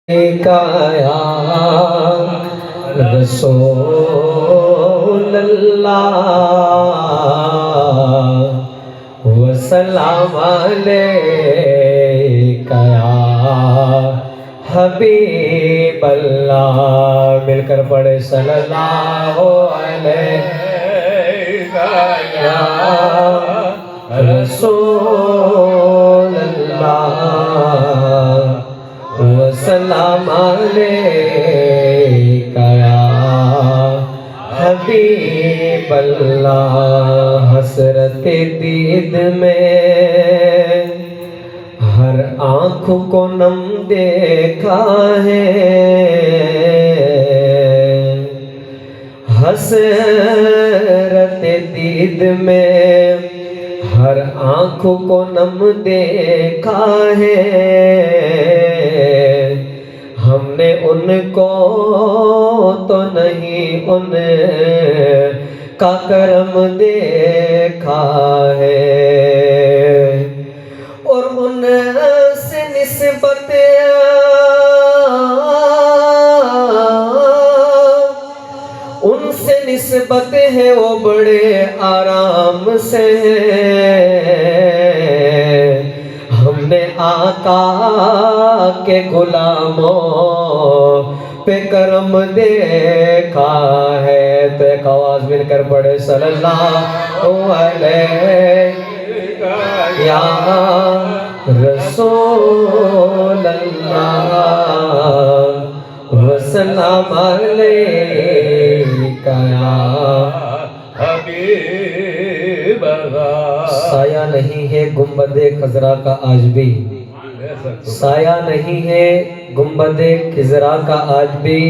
کا یا رسول اللہ وسلام علیکہ یا حبیب اللہ۔ مل کر پڑھے صلی اللہ علیہ یا رسول اللہ وسلام علیکہ یا حبیب اللہ۔ حسرت دید میں ہر آنکھ کو نم دیکھا ہے، حسرت دید میں ہر آنکھ کو نم دیکھا ہے، ہم نے ان کو تو نہیں ان کا کرم دیکھا ہے، اور ان سے نسبت ہے وہ بڑے آرام سے، ہم نے آقا کے غلاموں پہ کرم دیکھا ہے۔ تو ایک آواز مل کر پڑھے صلی اللہ علیہ یا رسول اللہ وسلام علیکہ یا حبیب اللہ۔ سایہ نہیں ہے گنبد خضرا کا آج بھی، سایہ نہیں ہے گنبد خضرا کا آج بھی،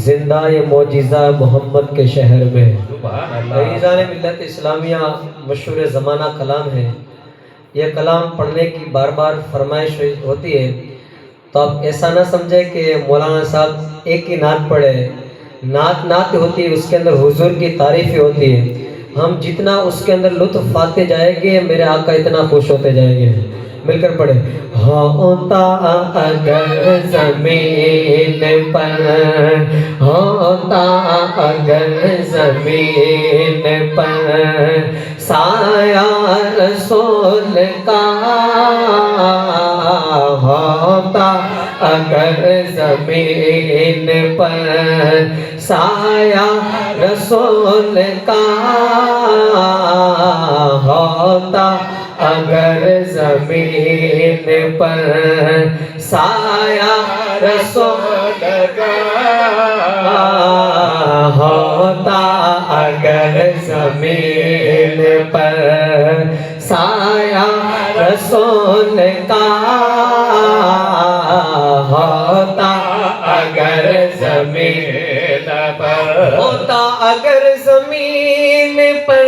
زندہ یہ معجزہ محمد کے شہر میں۔ عزیزان ملت اسلامیہ، مشہور زمانہ کلام ہے، یہ کلام پڑھنے کی بار بار فرمائش ہوتی ہے، تو آپ ایسا نہ سمجھے کہ مولانا صاحب ایک ہی نعت پڑھے، نعت ہوتی ہے، اس کے اندر حضور کی تعریفیں ہوتی ہے، ہم جتنا اس کے اندر لطف پاتے جائیں گے میرے آقا اتنا خوش ہوتے جائیں گے۔ مل کر پڑھے۔ ہوتا اگر زمین پر، ہوتا اگر زمین پر سایہ رسول کا، ہوتا اگر زمین پر سایہ رسول کا، ہوتا اگر زمین پر سایہ رسول کا، ہوتا اگر زمین پر سایہ رسول کا، ہوتا اگر زمین پر، ہوتا اگر زمین پر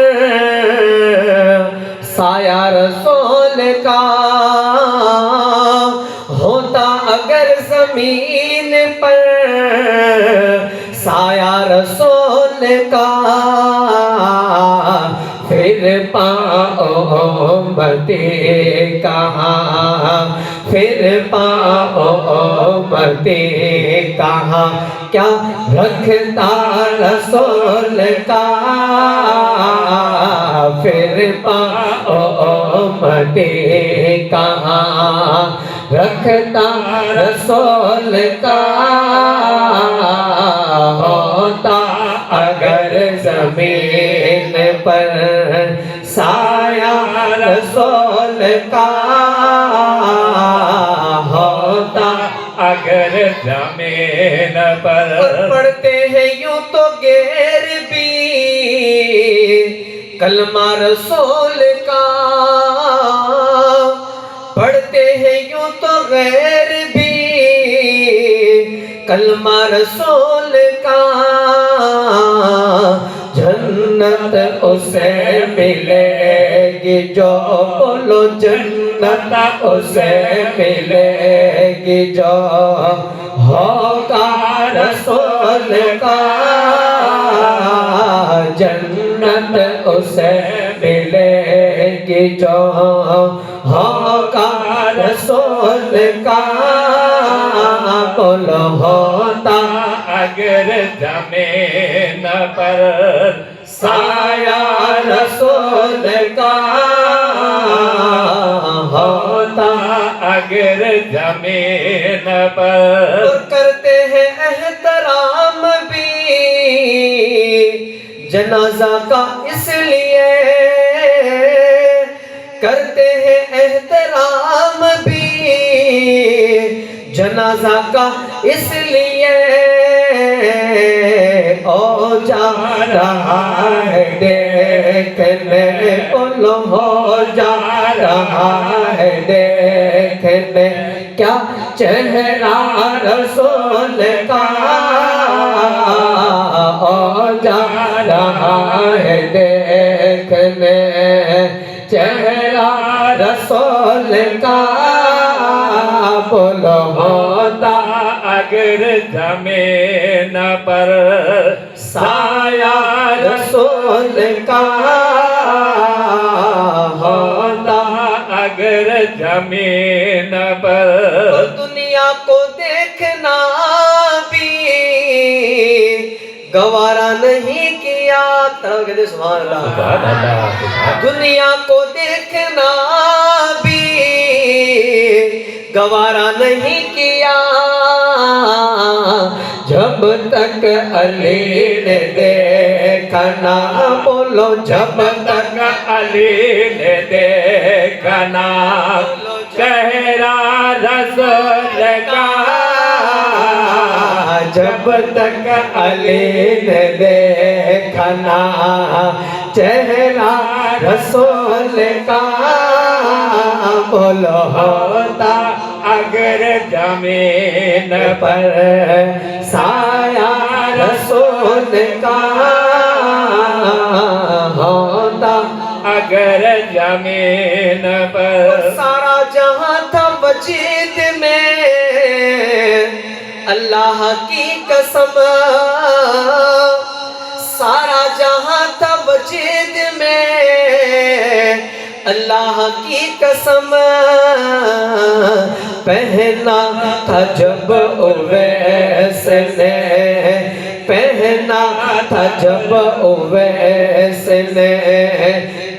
سایہ رسول کا، ہوتا اگر زمین پر سایہ رسول کا، پھر پاؤں مدی کہاں، پھر پاؤں مدی کہاں، کیا رکھتا رسول کا، پھر پاؤں مدی کہاں، رکھتا رسول کا، ہوتا اگر زمین پر سایہ رسول کا، ہوتا اگر زمین پر۔ اور پڑھتے ہیں یوں تو غیر بھی کلمہ رسول کا، پڑھتے ہیں یوں تو غیر بھی کلمہ رسول کا، جنت اسے ملے گی جو، بولو جنت اسے ملے گی جو ہوگا رسول کا، جنت اسے ملے گی جو ہوگا رسول کا، بولو ہوتا اگر زمین پر سایہ رسول کا ہوتا اگر زمین پر کرتے ہیں احترام بھی جنازہ کا اس لیے کرتے ہیں احترام بھی جنازہ کا اس لیے او جا رہا ہے دیکھنے بولو ہو جا رہا ہے دیکھنے کیا چہرہ رسول کا او جا رہا ہے دیکھنے چہرہ رسول کا بولو ہوتا اگر زمین پر سایہ رسول کا ہوتا اگر زمین پر دنیا کو دیکھنا بھی گوارا نہیں کیا کہتے سبحان اللہ دنیا کو دیکھنا بھی گوارا نہیں کیا جب تک علی نے دیکھا نہ بولو جب تک علی نے دیکھا نہ چہرہ رسول کا جب تک علی نے دیکھا نہ چہرہ رسول کا بولو ہوتا اگر زمین پر سایہ رسول کا ہوتا اگر زمین پر سارا جہاں تھا وجود میں اللہ کی قسم سارا جہاں تھا وجود میں اللہ کی قسم پہنا تھا جب اویس نے پہنا تھا جب اویس نے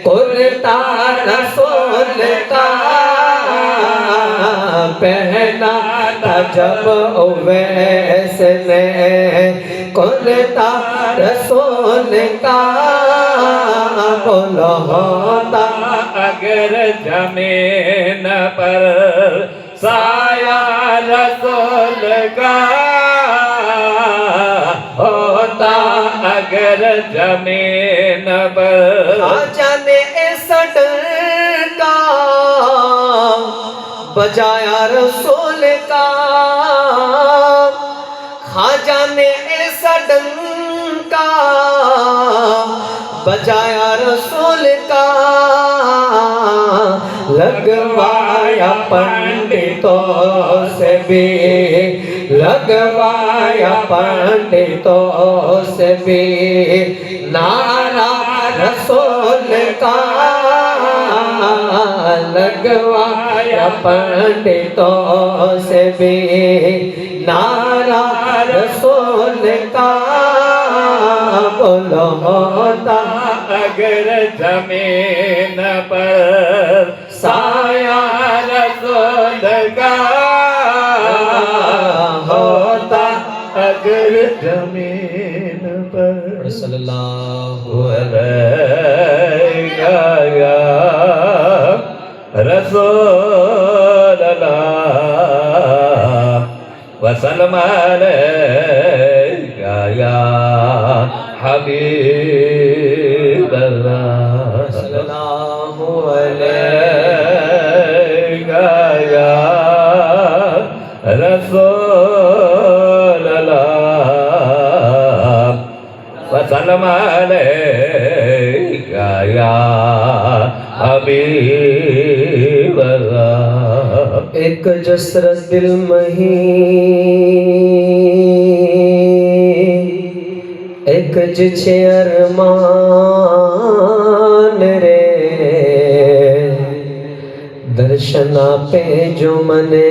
کرتا رسول کا پہنا تھا جب اویس نے کرتا رسول کا بولو ہوتا اگر زمین پر سایہ رسول کا ہوتا اگر زمین پر جانے ایسا ڈنکا بجایا رسول کا خواجہ نے ایسا ڈنکا بجایا رسول کا لگوایا پنڈتوں سے بھی لگوایا پنڈتوں سے بھی نعرہ رسول کا لگوایا پنڈتوں سے بھی نعرہ رسول کا بولو ہوتا اگر زمین پر سایہ رسول کا ہوتا اگر زمین پر صلی اللہ علیہ یا رسول اللہ وسلم علیہ یا حبیب اللہ صلی اللہ علیہ یا رسول اللہ وسلم علیہ یا حبیب اللہ ایک جسرت دل مہین ایک جچے ارمان رے درشنا پہ جو منے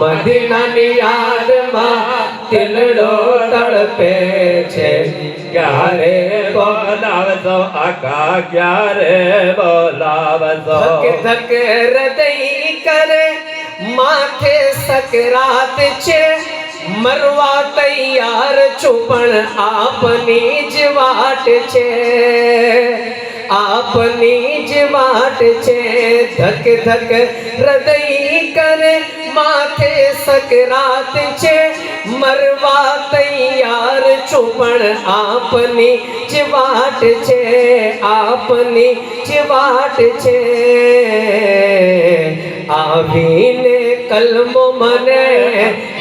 મદીનાની યાદમાં દિલડો તડપે છે. ક્યારે બોલાવશો આકા, ક્યારે બોલાવશો. ધક ધક હૃદય કરે માથે સકરાત છે. મરવા તૈયાર છું પણ આપની જ વાટ છે. આપની જ વાટ છે. ધક ધક હૃદય કરે માથે સકરાત છે. મરવા તૈયાર છું પણ આપની જ વાટ છે. આપની જ વાટ છે. આવીને કલમો મને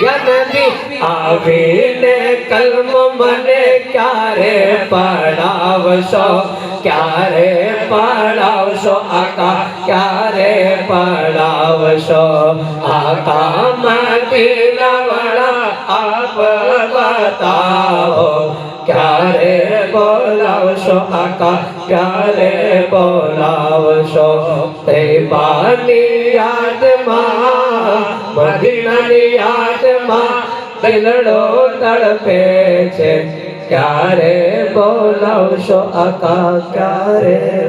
યા નબી, આવીને કલમો મને ક્યારે પડાવશો, ક્યારે પડાવશો આકા, ક્યારે પડાવશો. આકા મદીનાવાળા આપ બતાવો, ક્યારે બોલાવશો આકા, ક્યારે બોલાવશો. તૈબાની યાદમાં, મદીનાની યાદમાં દિલડો તડપે છે. ક્યારે બોલાવશો આકા, ક્યારે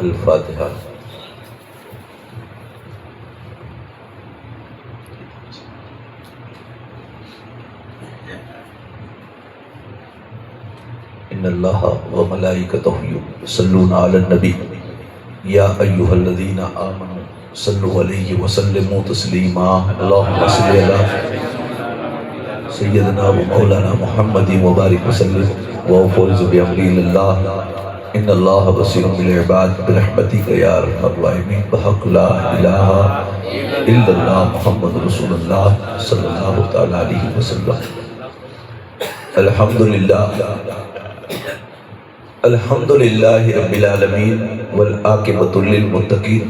الفاتحہ. ان اللہ وملائکتہ یصلون علی النبی یا ایھا الذین آمنوا صلوا علیہ وسلموا تسلیما. اللہم صل علی سیدنا و مولانا محمد وبارک وسلم وفوز بامر اللہ. ان اللہ بصیر بالعباد برحمتک یا ارحم الراحمین بحق لا الہ الا اللہ محمد رسول اللہ صلی اللہ تعالی علیہ وسلم. الحمدللہ الحمدللہ رب العالمین والعاقبۃ للمتقین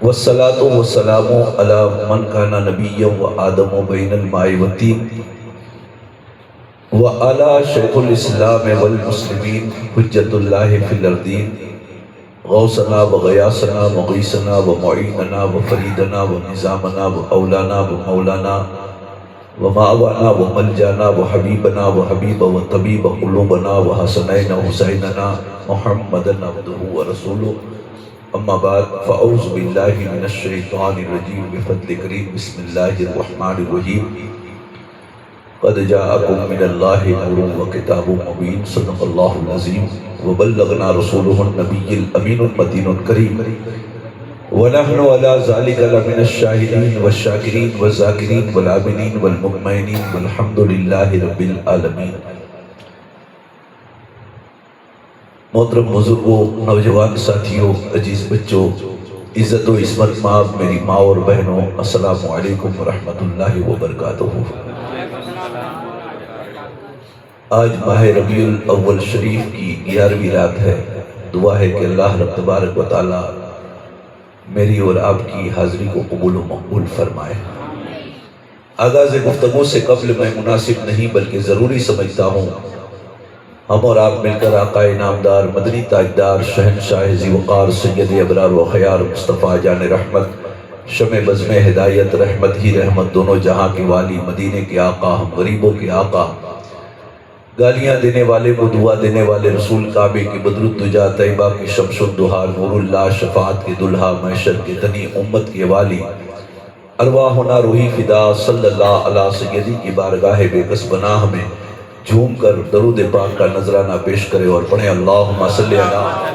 والصلاة والسلام علی من کان نبیا وآدم بین الماء والطین وعلی شیخ الاسلام والمسلمین حجت اللہ فی الارضین غوثنا وغیاثنا مغیثنا ومعیننا وفریدنا ونظامنا واولانا ومولانا ومأوانا وملجانا وحبیبنا وحبیب وطبیب قلوبنا وحسنین حسیننا محمدا عبدہ ورسولہ. اما بعد فاعوذ باللہ من الشیطان الرجیم بفضل کریم بسم اللہ الرحمن الرحیم. قد جاءکم من اللہ نور وکتاب مبین صدق اللہ العظیم وبلغنا رسولہ النبی الامین المتین الکریم ونحن على ذلك لمن الشاہدین والشاکرین والذاکرین والعابدین والمطمئنین والحمد للہ رب العالمین. محترم بزرگوں، نوجوان ساتھیوں، عزیز بچوں، عزت و عصمت مآب میری ماں اور بہنوں، السلام علیکم ورحمۃ اللہ وبرکاتہ. آج ماہ ربیع الاول شریف کی 11ویں رات ہے. دعا ہے کہ اللہ رب تبارک و تعالی میری اور آپ کی حاضری کو قبول و مقبول فرمائے. آغاز گفتگو سے قبل میں مناسب نہیں بلکہ ضروری سمجھتا ہوں ہم اور آپ مل کر آقا انعامدار مدنی تاجدار شہنشاہ ذی وقار سید ابرار و خیار مصطفیٰ جان رحمت شمع بزم ہدایت رحمت ہی رحمت دونوں جہاں کے والی مدینے کے آقا ہم غریبوں کے آقا گالیاں دینے والے کو دعا دینے والے رسول کعبے کی بدر الدجا طیبہ کی شمس الدہا نور اللہ شفاعت کے دلہا محشر کے دنی امت کے والی ارواحنا روحی فدا صلی اللہ علیہ سیدی کی بارگاہ بے کس بناہ میں جھوم کر درود پاک کا نذرانہ پیش کرے اور پڑھیں اللہم صلی اللہ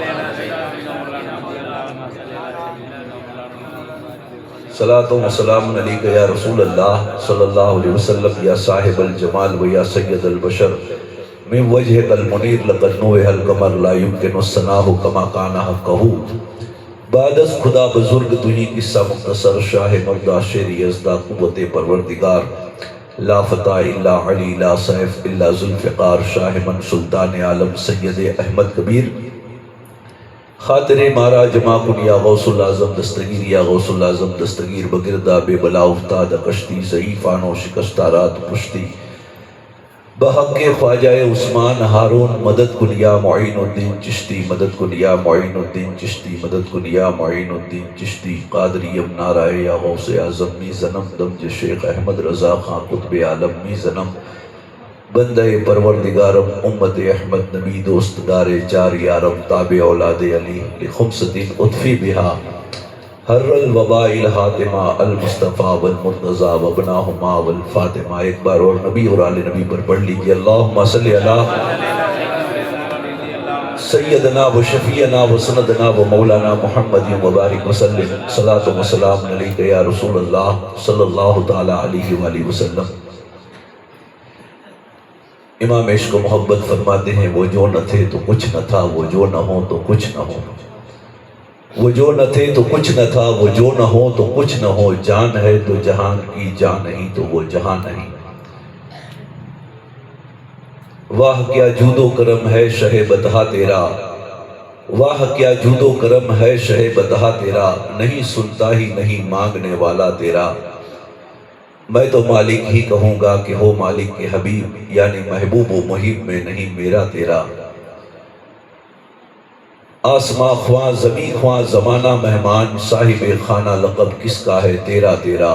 صلاۃ و سلام علیک یا رسول اللہ صلی اللہ علیہ وسلم یا صاحب الجمال و یا سید البشر من وجہ المنیر لقد نوح القمر لا يمکن الثناء کما کان حقہ بعد از خدا بزرگ تجھی قصہ مختصر شاہ مردہ شیر یزدہ قوت پروردگار لا فتح الا علی لا سیف الا ذوالفقار شاہ من سلطان عالم سید احمد کبیر خاطر مارا جمع کن یا غوث العظم دستگیر یا غوث العظم دستگیر بگردہ بے بلا افتاد کشتی ضعیفان و شکستارات پشتی بحق خواجہ عثمان ہارون مدد کن یا معین الدین چشتی مدد کن یا معین الدین چشتی مدد کن یا معین الدین چشتی قادریم نعرہ یا غوث اعظم می زنم دمج شیخ احمد رضا خان قطب عالم می زنم بندہ پروردگارم امت احمد نبی دوستدار چار یارم تابع اولاد علی لخمسۃ اطفی بہا حر الوباء الحاتمہ المصطفیٰ والمرتضیٰ وابناہما والفاطمہ ایک بار اور نبی اور آل نبی پر پڑھ لیجئے اللہم صلی اللہ سیدنا و شفیعنا و سندنا و مولانا محمد مبارک وسلم صلاۃ و سلام علیک یا رسول اللہ صلی اللہ تعالی علیہ وآلہ وسلم۔ امام عشق و محبت فرماتے ہیں وہ جو نہ تھے تو کچھ نہ تھا وہ جو نہ ہو تو کچھ نہ ہو، وہ جو نہ تھے تو کچھ نہ تھا وہ جو نہ ہو تو کچھ نہ ہو، جان ہے تو جہان کی جان نہیں تو وہ جہاں نہیں۔ واہ کیا جود و کرم ہے شہ بطحہ تیرا، واہ کیا جود و کرم ہے شہ بطحہ تیرا، نہیں سنتا ہی نہیں مانگنے والا تیرا۔ میں تو مالک ہی کہوں گا کہ ہو مالک کے حبیب، یعنی محبوب و محب میں نہیں میرا تیرا۔ آسماں خواہ زمین خواہ زمانہ مہمان، صاحب خانہ لقب کس کا ہے تیرا تیرا۔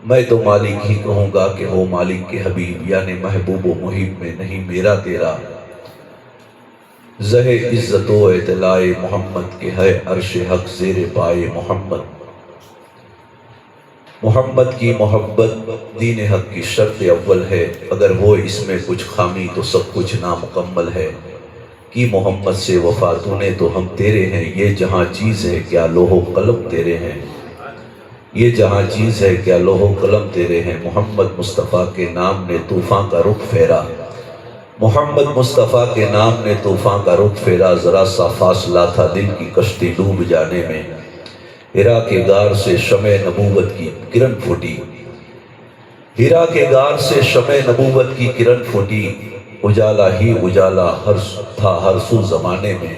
میں تو مالک ہی کہوں گا کہ ہو مالک کے حبیب، یعنی محبوب و محب میں نہیں میرا تیرا۔ زہ عزت و اطلاع محمد کے ہے عرش حق زیر پائے محمد۔ محمد کی محبت دین حق کی شرط اول ہے، اگر ہو اس میں کچھ خامی تو سب کچھ نامکمل ہے۔ کی محمد سے وفا تو نے تو ہم تیرے ہیں، یہ جہاں چیز ہے کیا لوح و قلم تیرے ہیں، یہ جہاں چیز ہے کیا لوح و قلم تیرے ہیں۔ محمد مصطفیٰ کے نام نے طوفان کا رخ پھیرا، محمد مصطفیٰ کے نام نے طوفان کا رخ پھیرا، ذرا سا فاصلہ تھا دل کی کشتی ڈوب جانے میں۔ ہرا کے غار سے شمع نبوت کی کرن پھوٹی، ہرا کے غار سے شمع نبوت کی کرن پھوٹی، اجالا ہی اجالا تھا ہر سو زمانے میں،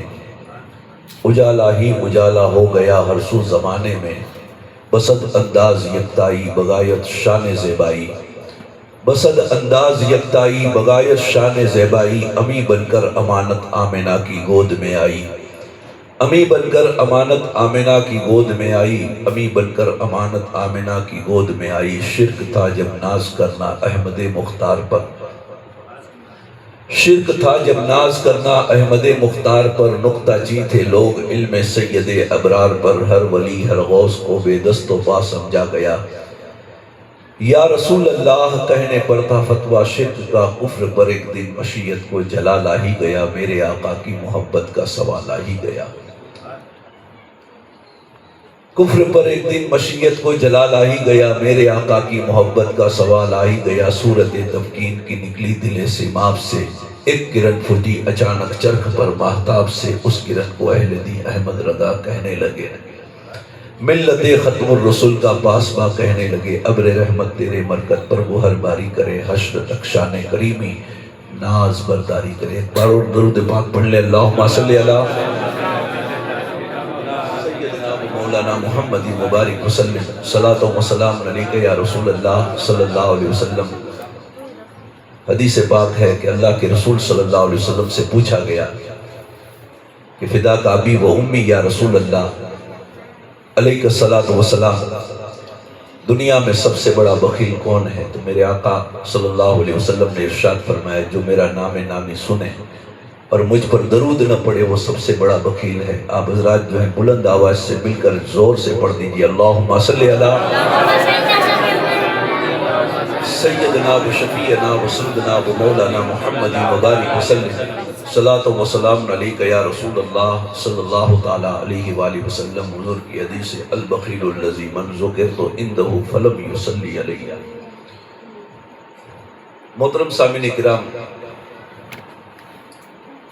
اجالا ہی اجالا ہو گیا ہر سو زمانے میں۔ بسد انداز یکتائی بغایت شان زیبائی، بسد انداز یکتائی بغایت شان زیبائی، امی بن کر امانت آمنہ کی گود میں آئی، امی بن کر امانت آمنہ کی گود میں آئی، امی بن کر امانت آمنہ کی گود میں آئی۔ شرک تھا جب ناز کرنا احمد مختار پر، شرک تھا جب ناز کرنا احمد مختار پر، نقطہ چی تھے لوگ علم سید ابرار پر، ہر ولی ہر غوث کو بے دست و پا سمجھا گیا۔ یا رسول اللہ کہنے پر تھا فتویٰ شرک کا، کفر پر ایک دن مشیت کو جلا لا ہی گیا، میرے آقا کی محبت کا سوال آ ہی گیا۔ کفر پر ایک دن مشیت کو جلا لا ہی گیا، میرے آقا کی محبت کا سوال آ ہی گیا۔ صورت تمکین کی نکلی دل سیماب سے، ایک کرن پھوٹی اچانک چرخ پر ماہتاب سے، اس کرن کو اہل دی احمد رضا کہنے لگے، ملت ختم الرسول کا پاسباں کہنے لگے، ابر رحمت تیرے مرکت پر گوہر باری کرے، حشر تک شان کریمی ناز برداری کرے۔ ایک بار اور درود پاک پڑھ لے، اللہم صلی اللہ مولانا محمد مبارک وسلم، صلاۃ و سلام علیک یا رسول اللہ صلی اللہ علیہ وسلم۔ حدیث پاک ہے کہ اللہ کے رسول صلی اللہ علیہ وسلم سے پوچھا گیا کہ فداک ابی و امی یا رسول اللہ علیہ الصلاۃ والسلام، دنیا میں سب سے بڑا بخیل کون ہے؟ تو میرے آقا صلی اللہ علیہ وسلم نے ارشاد فرمایا جو میرا نام نامی سنے اور مجھ پر درود نہ پڑے وہ سب سے بڑا بخیل ہے۔ آپ حضرات جو ہیں بلند آواز سے مل کر زور سے پڑھ دیجئے اللہم صلی علی سیدنا و شفیعنا و سندنا و مولانا محمد مبارک وسلم صلاۃ و سلام علیک یا رسول اللہ صلی اللہ تعالی علیہ وآلہ وسلم۔ حضور کی حدیث البخیل الذی من ذکرت عنده فلم یصلی علیہ۔ محترم سامعین کرام،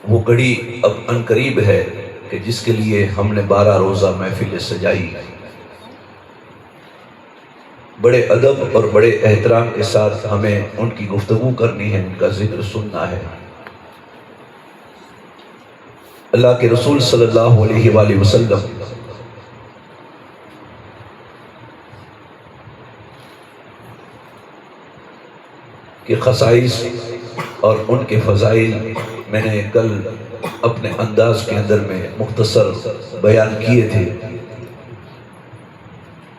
وہ گھڑی اب ان قریب ہے کہ جس کے لیے ہم نے 12 روزہ محفل سجائی، بڑے ادب اور بڑے احترام کے ساتھ ہمیں ان کی گفتگو کرنی ہے، ان کا ذکر سننا ہے۔ اللہ کے رسول صلی اللہ علیہ وآلہ وسلم کے خصائص اور ان کے فضائل میں نے کل اپنے انداز کے اندر میں مختصر بیان کیے تھے۔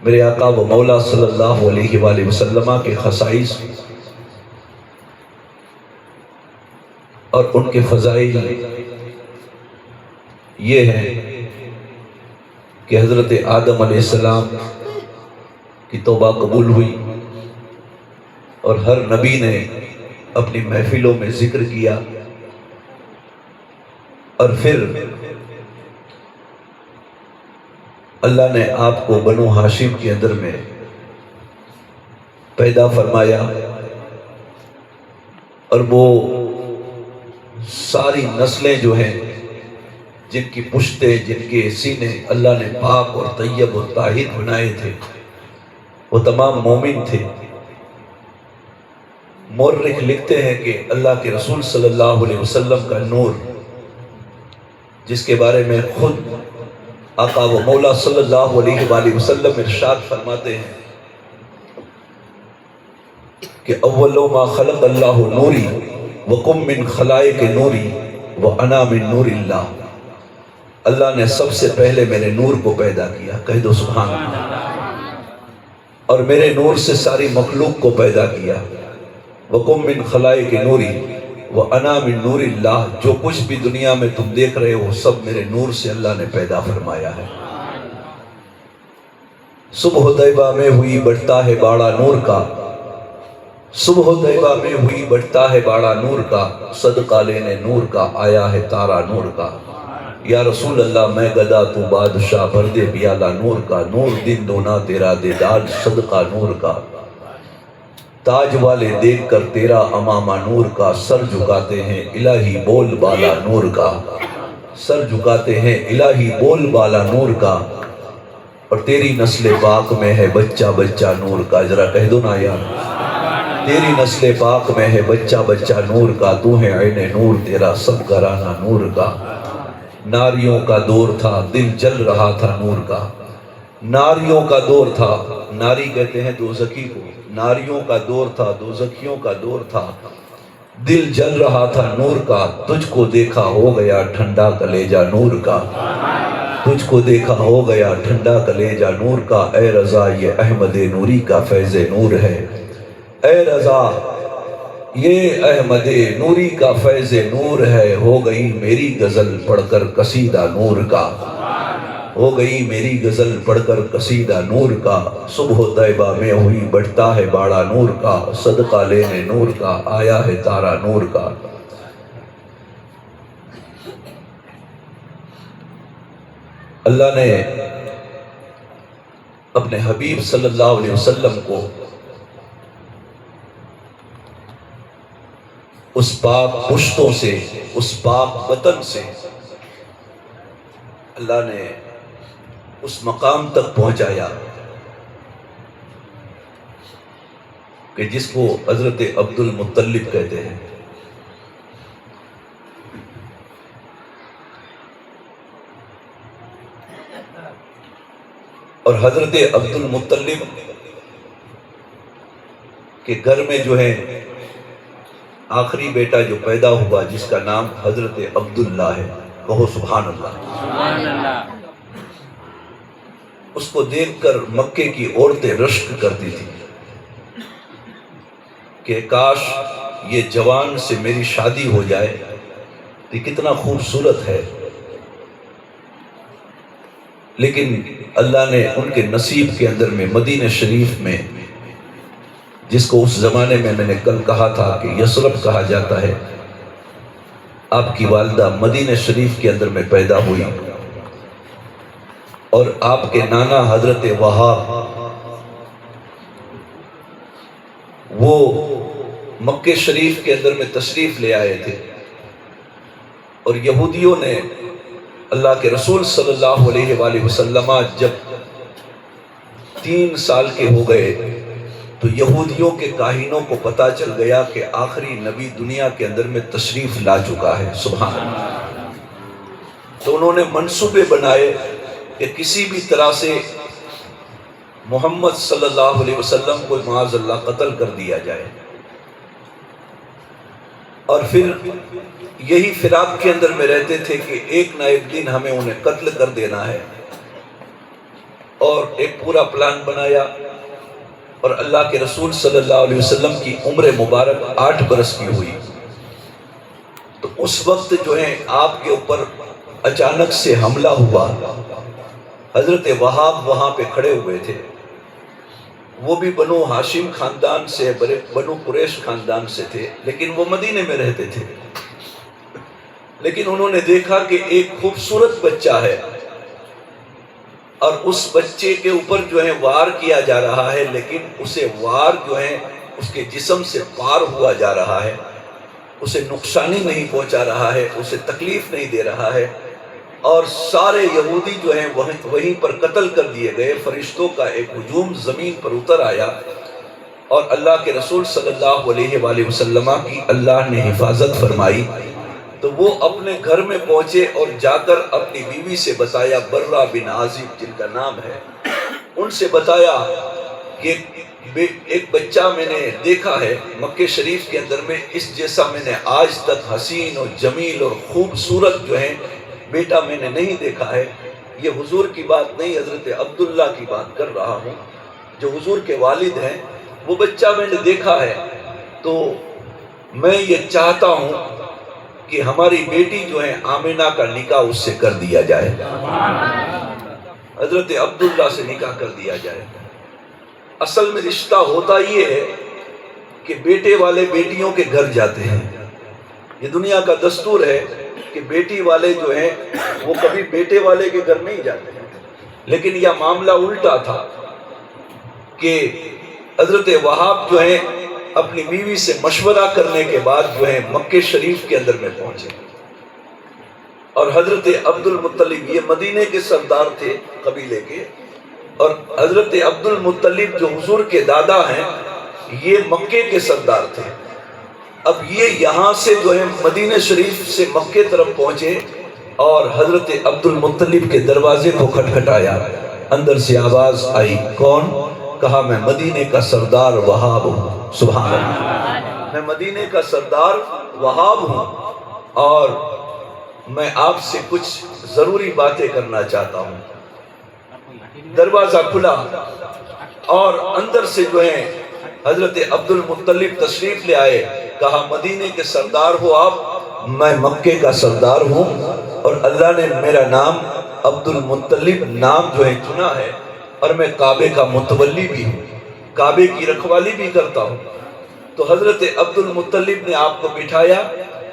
میرے آقا و مولا صلی اللہ علیہ وآلہ وسلم کے خصائص اور ان کے فضائل یہ ہے کہ حضرت آدم علیہ السلام کی توبہ قبول ہوئی اور ہر نبی نے اپنی محفلوں میں ذکر کیا، اور پھر اللہ نے آپ کو بنو ہاشم کے اندر میں پیدا فرمایا، اور وہ ساری نسلیں جو ہیں جن کی پشتیں، جن کے سینے اللہ نے پاک اور طیب اور طاہر بنائے تھے، وہ تمام مومن تھے۔ مورخ لکھتے ہیں کہ اللہ کے رسول صلی اللہ علیہ وسلم کا نور، جس کے بارے میں خود آقا و مولا صلی اللہ علیہ وآلہ وسلم ارشاد فرماتے ہیں کہ اول ما خلق اللہ نوری وقم من خلائق نوری وانا من نور اللہ۔ اللہ نے سب سے پہلے میرے نور کو پیدا کیا، کہہ دو سبحان اللہ، اور میرے نور سے ساری مخلوق کو پیدا کیا۔ وقم من خلائق نوری وانا من نور اللہ، جو کچھ بھی دنیا میں تم دیکھ رہے ہو سب میرے نور سے اللہ نے پیدا فرمایا ہے۔ صبح طیبہ میں ہوئی بڑھتا ہے باڑا نور کا، صبح طیبہ میں ہوئی بڑھتا ہے باڑا نور کا، صدقہ لینے نور کا آیا ہے تارا نور کا۔ یا رسول اللہ میں گدا تو بادشاہ بھر دے پیالہ نور کا، نور دن دونا تیرا دیدار صدقہ نور کا۔ تاج والے دیکھ کر تیرا امامہ نور کا، سر جھکاتے ہیں الہی بول بالا نور کا، سر جھکاتے ہیں الہی بول بالا نور کا۔ اور تیری نسل پاک میں ہے بچہ بچہ نور کا، ذرا کہہ دو نا یار، تیری نسل پاک میں ہے بچہ بچہ نور کا، تو ہے عین نور تیرا سب گھرانہ نور کا۔ ناریوں کا دور تھا دل جل رہا تھا نور کا، ناریوں کا دور تھا، ناری کہتے ہیں دوزخی کو، ناریوں کا دور تھا دوزخیوں کا دور تھا، دل جل رہا تھا نور کا، تجھ کو دیکھا ہو گیا ٹھنڈا کلیجہ نور کا، تجھ کو دیکھا ہو گیا ٹھنڈا کلیجہ نور کا۔ اے رضا یہ احمد نوری کا فیض نور ہے، اے رضا یہ احمد نوری کا فیض نور ہے۔ ہو گئی میری غزل پڑھ کر قصیدہ نور کا، ہو گئی میری غزل پڑھ کر قصیدہ نور کا۔ صبح طیبہ میں ہوئی بڑھتا ہے باڑا نور کا، صدقہ لینے نور کا آیا ہے تارا نور کا۔ اللہ نے اپنے حبیب صلی اللہ علیہ وسلم کو اس پاک پشتوں سے، اس پاک وطن سے اللہ نے اس مقام تک پہنچایا کہ جس کو حضرت عبد المطلب کہتے ہیں۔ اور حضرت عبد المطلب کے گھر میں جو ہے آخری بیٹا جو پیدا ہوا جس کا نام حضرت عبداللہ ہے، کہو سبحان اللہ۔ اس کو دیکھ کر مکے کی عورتیں رشک کرتی تھی کہ کاش یہ جوان سے میری شادی ہو جائے، یہ کتنا خوبصورت ہے۔ لیکن اللہ نے ان کے نصیب کے اندر میں مدینہ شریف میں، جس کو اس زمانے میں نے کل کہا تھا کہ یثرب کہا جاتا ہے، آپ کی والدہ مدینہ شریف کے اندر میں پیدا ہوئی، اور آپ کے نانا حضرت وہاب وہ مکہ شریف کے اندر میں تشریف لے آئے تھے، اور یہودیوں نے اللہ کے رسول صلی اللہ علیہ وآلہ وسلم جب 3 سال کے ہو گئے تو یہودیوں کے کاہنوں کو پتا چل گیا کہ آخری نبی دنیا کے اندر میں تشریف لا چکا ہے، سبحان اللہ۔ تو انہوں نے منصوبے بنائے کہ کسی بھی طرح سے محمد صلی اللہ علیہ وسلم کو معاذ اللہ قتل کر دیا جائے، اور پھر یہی فراق کے اندر میں رہتے تھے کہ ایک نہ ایک دن ہمیں انہیں قتل کر دینا ہے، اور ایک پورا پلان بنایا، اور اللہ کے رسول صلی اللہ علیہ وسلم کی عمر مبارک 8 برس کی ہوئی، تو اس وقت جو ہے آپ کے اوپر اچانک سے حملہ ہوا۔ حضرت وہاب وہاں پہ کھڑے ہوئے تھے، وہ بھی بنو ہاشم خاندان سے، بنو قریش خاندان سے تھے، لیکن وہ مدینے میں رہتے تھے۔ لیکن انہوں نے دیکھا کہ ایک خوبصورت بچہ ہے، اور اس بچے کے اوپر جو ہے وار کیا جا رہا ہے، لیکن اسے وار جو ہے اس کے جسم سے پار ہوا جا رہا ہے، اسے نقصانی نہیں پہنچا رہا ہے، اسے تکلیف نہیں دے رہا ہے، اور سارے یہودی جو ہیں وہیں پر قتل کر دیے گئے۔ فرشتوں کا ایک ہجوم زمین پر اتر آیا، اور اللہ کے رسول صلی اللہ علیہ وآلہ وسلم کی اللہ نے حفاظت فرمائی، تو وہ اپنے گھر میں پہنچے اور جا کر اپنی بیوی سے بتایا، برہ بن عازب جن کا نام ہے، ان سے بتایا کہ ایک بچہ میں نے دیکھا ہے مکہ شریف کے اندر میں، اس جیسا میں نے آج تک حسین اور جمیل اور خوبصورت جو ہے بیٹا میں نے نہیں دیکھا ہے۔ یہ حضور کی بات نہیں، حضرت عبداللہ کی بات کر رہا ہوں جو حضور کے والد ہیں۔ وہ بچہ میں نے دیکھا ہے، تو میں یہ چاہتا ہوں کہ ہماری بیٹی جو ہے آمنہ کا نکاح اس سے کر دیا جائے، حضرت عبداللہ سے نکاح کر دیا جائے۔ اصل میں رشتہ ہوتا یہ ہے کہ بیٹے والے بیٹیوں کے گھر جاتے ہیں، یہ دنیا کا دستور ہے کہ بیٹی والے جو ہیں وہ کبھی بیٹے والے کے گھر نہیں جاتے ہیں، لیکن یہ معاملہ الٹا تھا کہ حضرت وہاب جو ہیں اپنی بیوی سے مشورہ کرنے کے بعد جو ہے مکہ شریف کے اندر میں پہنچے، اور حضرت عبد المطلب یہ مدینے کے سردار تھے قبیلے کے، اور حضرت عبد المطلب جو حضور کے دادا ہیں یہ مکے کے سردار تھے۔ اب یہ یہاں سے جو ہے مدینہ شریف سے مکے طرف پہنچے، اور حضرت عبد المطلب کے دروازے کو کھٹکھٹایا، اندر سے آواز آئی، کون؟ کہا میں مدینے کا سردار وہاب ہوں، سبحان اللہ، میں مدینے کا سردار وہاب ہوں، اور میں آپ سے کچھ ضروری باتیں کرنا چاہتا ہوں۔ دروازہ کھلا، اور اندر سے جو ہے حضرت عبد المطلب تشریف لے آئے، کہا مدینے کے سردار ہو آپ؟ میں مکے کا سردار ہوں، اور اللہ نے میرا نام عبد المطلب نام جو ہے چنا ہے، اور میں کعبے کا متولی بھی ہوں، کعبے کی رکھوالی بھی کرتا ہوں۔ تو حضرت عبد المطلب نے آپ کو بٹھایا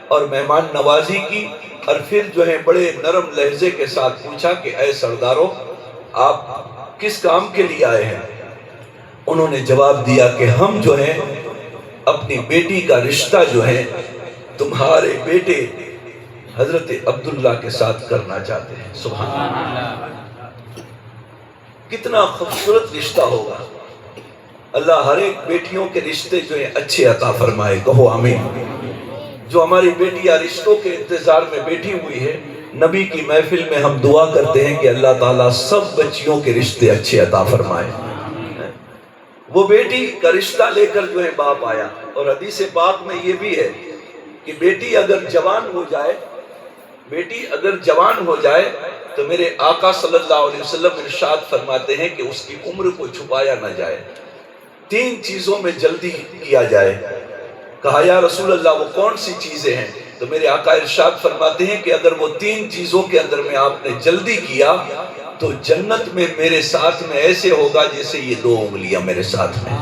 اور مہمان نوازی کی، اور پھر جو ہے بڑے نرم لہجے کے ساتھ پوچھا کہ اے سرداروں، آپ کس کام کے لیے آئے ہیں؟ انہوں نے جواب دیا کہ ہم جو ہیں اپنی بیٹی کا رشتہ جو ہے تمہارے بیٹے حضرت عبداللہ کے ساتھ کرنا چاہتے ہیں، سبحان اللہ۔ کتنا خوبصورت رشتہ ہوگا، اللہ ہر ایک بیٹیوں کے رشتے جو ہیں اچھے عطا فرمائے، کہو آمین۔ جو ہماری بیٹیاں رشتوں کے انتظار میں بیٹھی ہوئی ہے، نبی کی محفل میں ہم دعا کرتے ہیں کہ اللہ تعالیٰ سب بچیوں کے رشتے اچھے عطا فرمائے۔ وہ بیٹی کا رشتہ لے کر جو ہے باپ آیا، اور حدیث پاک میں یہ بھی ہے کہ بیٹی اگر جوان ہو جائے بیٹی اگر جوان ہو جائے تو میرے آقا صلی اللہ علیہ وسلم ارشاد فرماتے ہیں کہ اس کی عمر کو چھپایا نہ جائے، 3 چیزوں میں جلدی کیا جائے۔ کہا یا رسول اللہ وہ کون سی چیزیں ہیں؟ تو میرے آقا ارشاد فرماتے ہیں کہ اگر وہ 3 چیزوں کے اندر میں آپ نے جلدی کیا تو جنت میں میرے ساتھ میں ایسے ہوگا جیسے یہ 2 انگلیاں میرے ساتھ میں،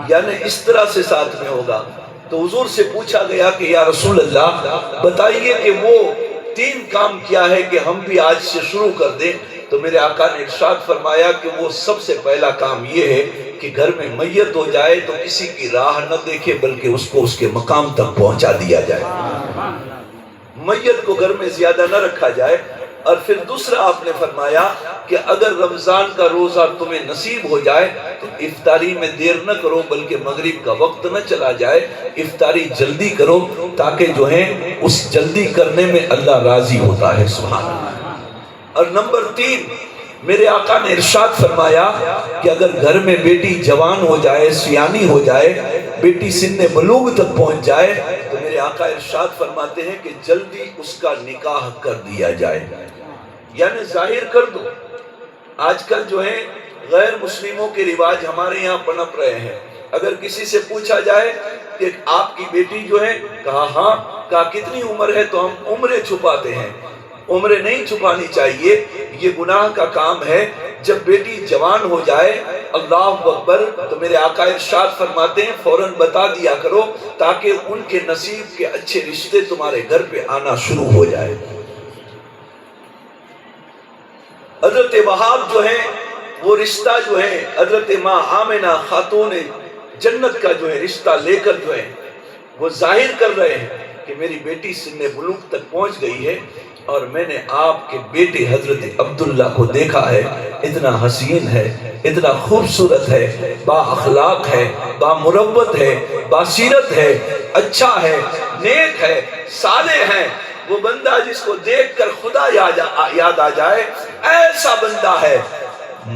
یعنی اس طرح سے ساتھ میں ہوگا۔ تو حضور سے پوچھا گیا کہ یا رسول اللہ بتائیے کہ وہ 3 کام کیا ہے کہ ہم بھی آج سے شروع کر دیں؟ تو میرے آقا نے ارشاد فرمایا کہ وہ سب سے پہلا کام یہ ہے کہ گھر میں میت ہو جائے تو کسی کی راہ نہ دیکھے بلکہ اس کو اس کے مقام تک پہنچا دیا جائے، میت کو گھر میں زیادہ نہ رکھا جائے۔ اور پھر دوسرا آپ نے فرمایا کہ اگر رمضان کا روزہ تمہیں نصیب ہو جائے تو افطاری میں دیر نہ کرو بلکہ مغرب کا وقت نہ چلا جائے، افطاری جلدی کرو تاکہ جو ہے اس جلدی کرنے میں اللہ راضی ہوتا ہے، سبحان اللہ۔ اور نمبر 3 میرے آقا نے ارشاد فرمایا کہ اگر گھر میں بیٹی جوان ہو جائے، سیانی ہو جائے، بیٹی سن بلوغ تک پہنچ جائے تو میرے آقا ارشاد فرماتے ہیں کہ جلدی اس کا نکاح کر دیا جائے، یعنی ظاہر کر دو۔ آج کل جو ہے غیر مسلموں کے رواج ہمارے یہاں پنپ رہے ہیں۔ اگر کسی سے پوچھا جائے کہ آپ کی بیٹی جو ہے، کہا ہاں، کہا کتنی عمر ہے تو ہم عمریں چھپاتے ہیں۔ عمریں نہیں چھپانی چاہیے، یہ گناہ کا کام ہے۔ جب بیٹی جوان ہو جائے، اللہ اکبر، تو میرے آقا ارشاد فرماتے ہیں فوراً بتا دیا کرو تاکہ ان کے نصیب کے اچھے رشتے تمہارے گھر پہ آنا شروع ہو جائے۔ حضرت وہاب جو ہے وہ رشتہ جو ہے حضرت ماں آمنہ خاتون جنت کا جو ہے رشتہ لے کر جو ہے وہ ظاہر کر رہے ہیں کہ میری بیٹی سن بلوغ تک پہنچ گئی ہے اور میں نے آپ کے بیٹے حضرت عبداللہ کو دیکھا ہے، اتنا حسین ہے، اتنا خوبصورت ہے، با اخلاق ہے، با مروت ہے، با سیرت ہے، اچھا ہے، نیک ہے، صالح ہے۔ وہ بندہ جس کو دیکھ کر خدا یاد آ جائے، ایسا بندہ ہے۔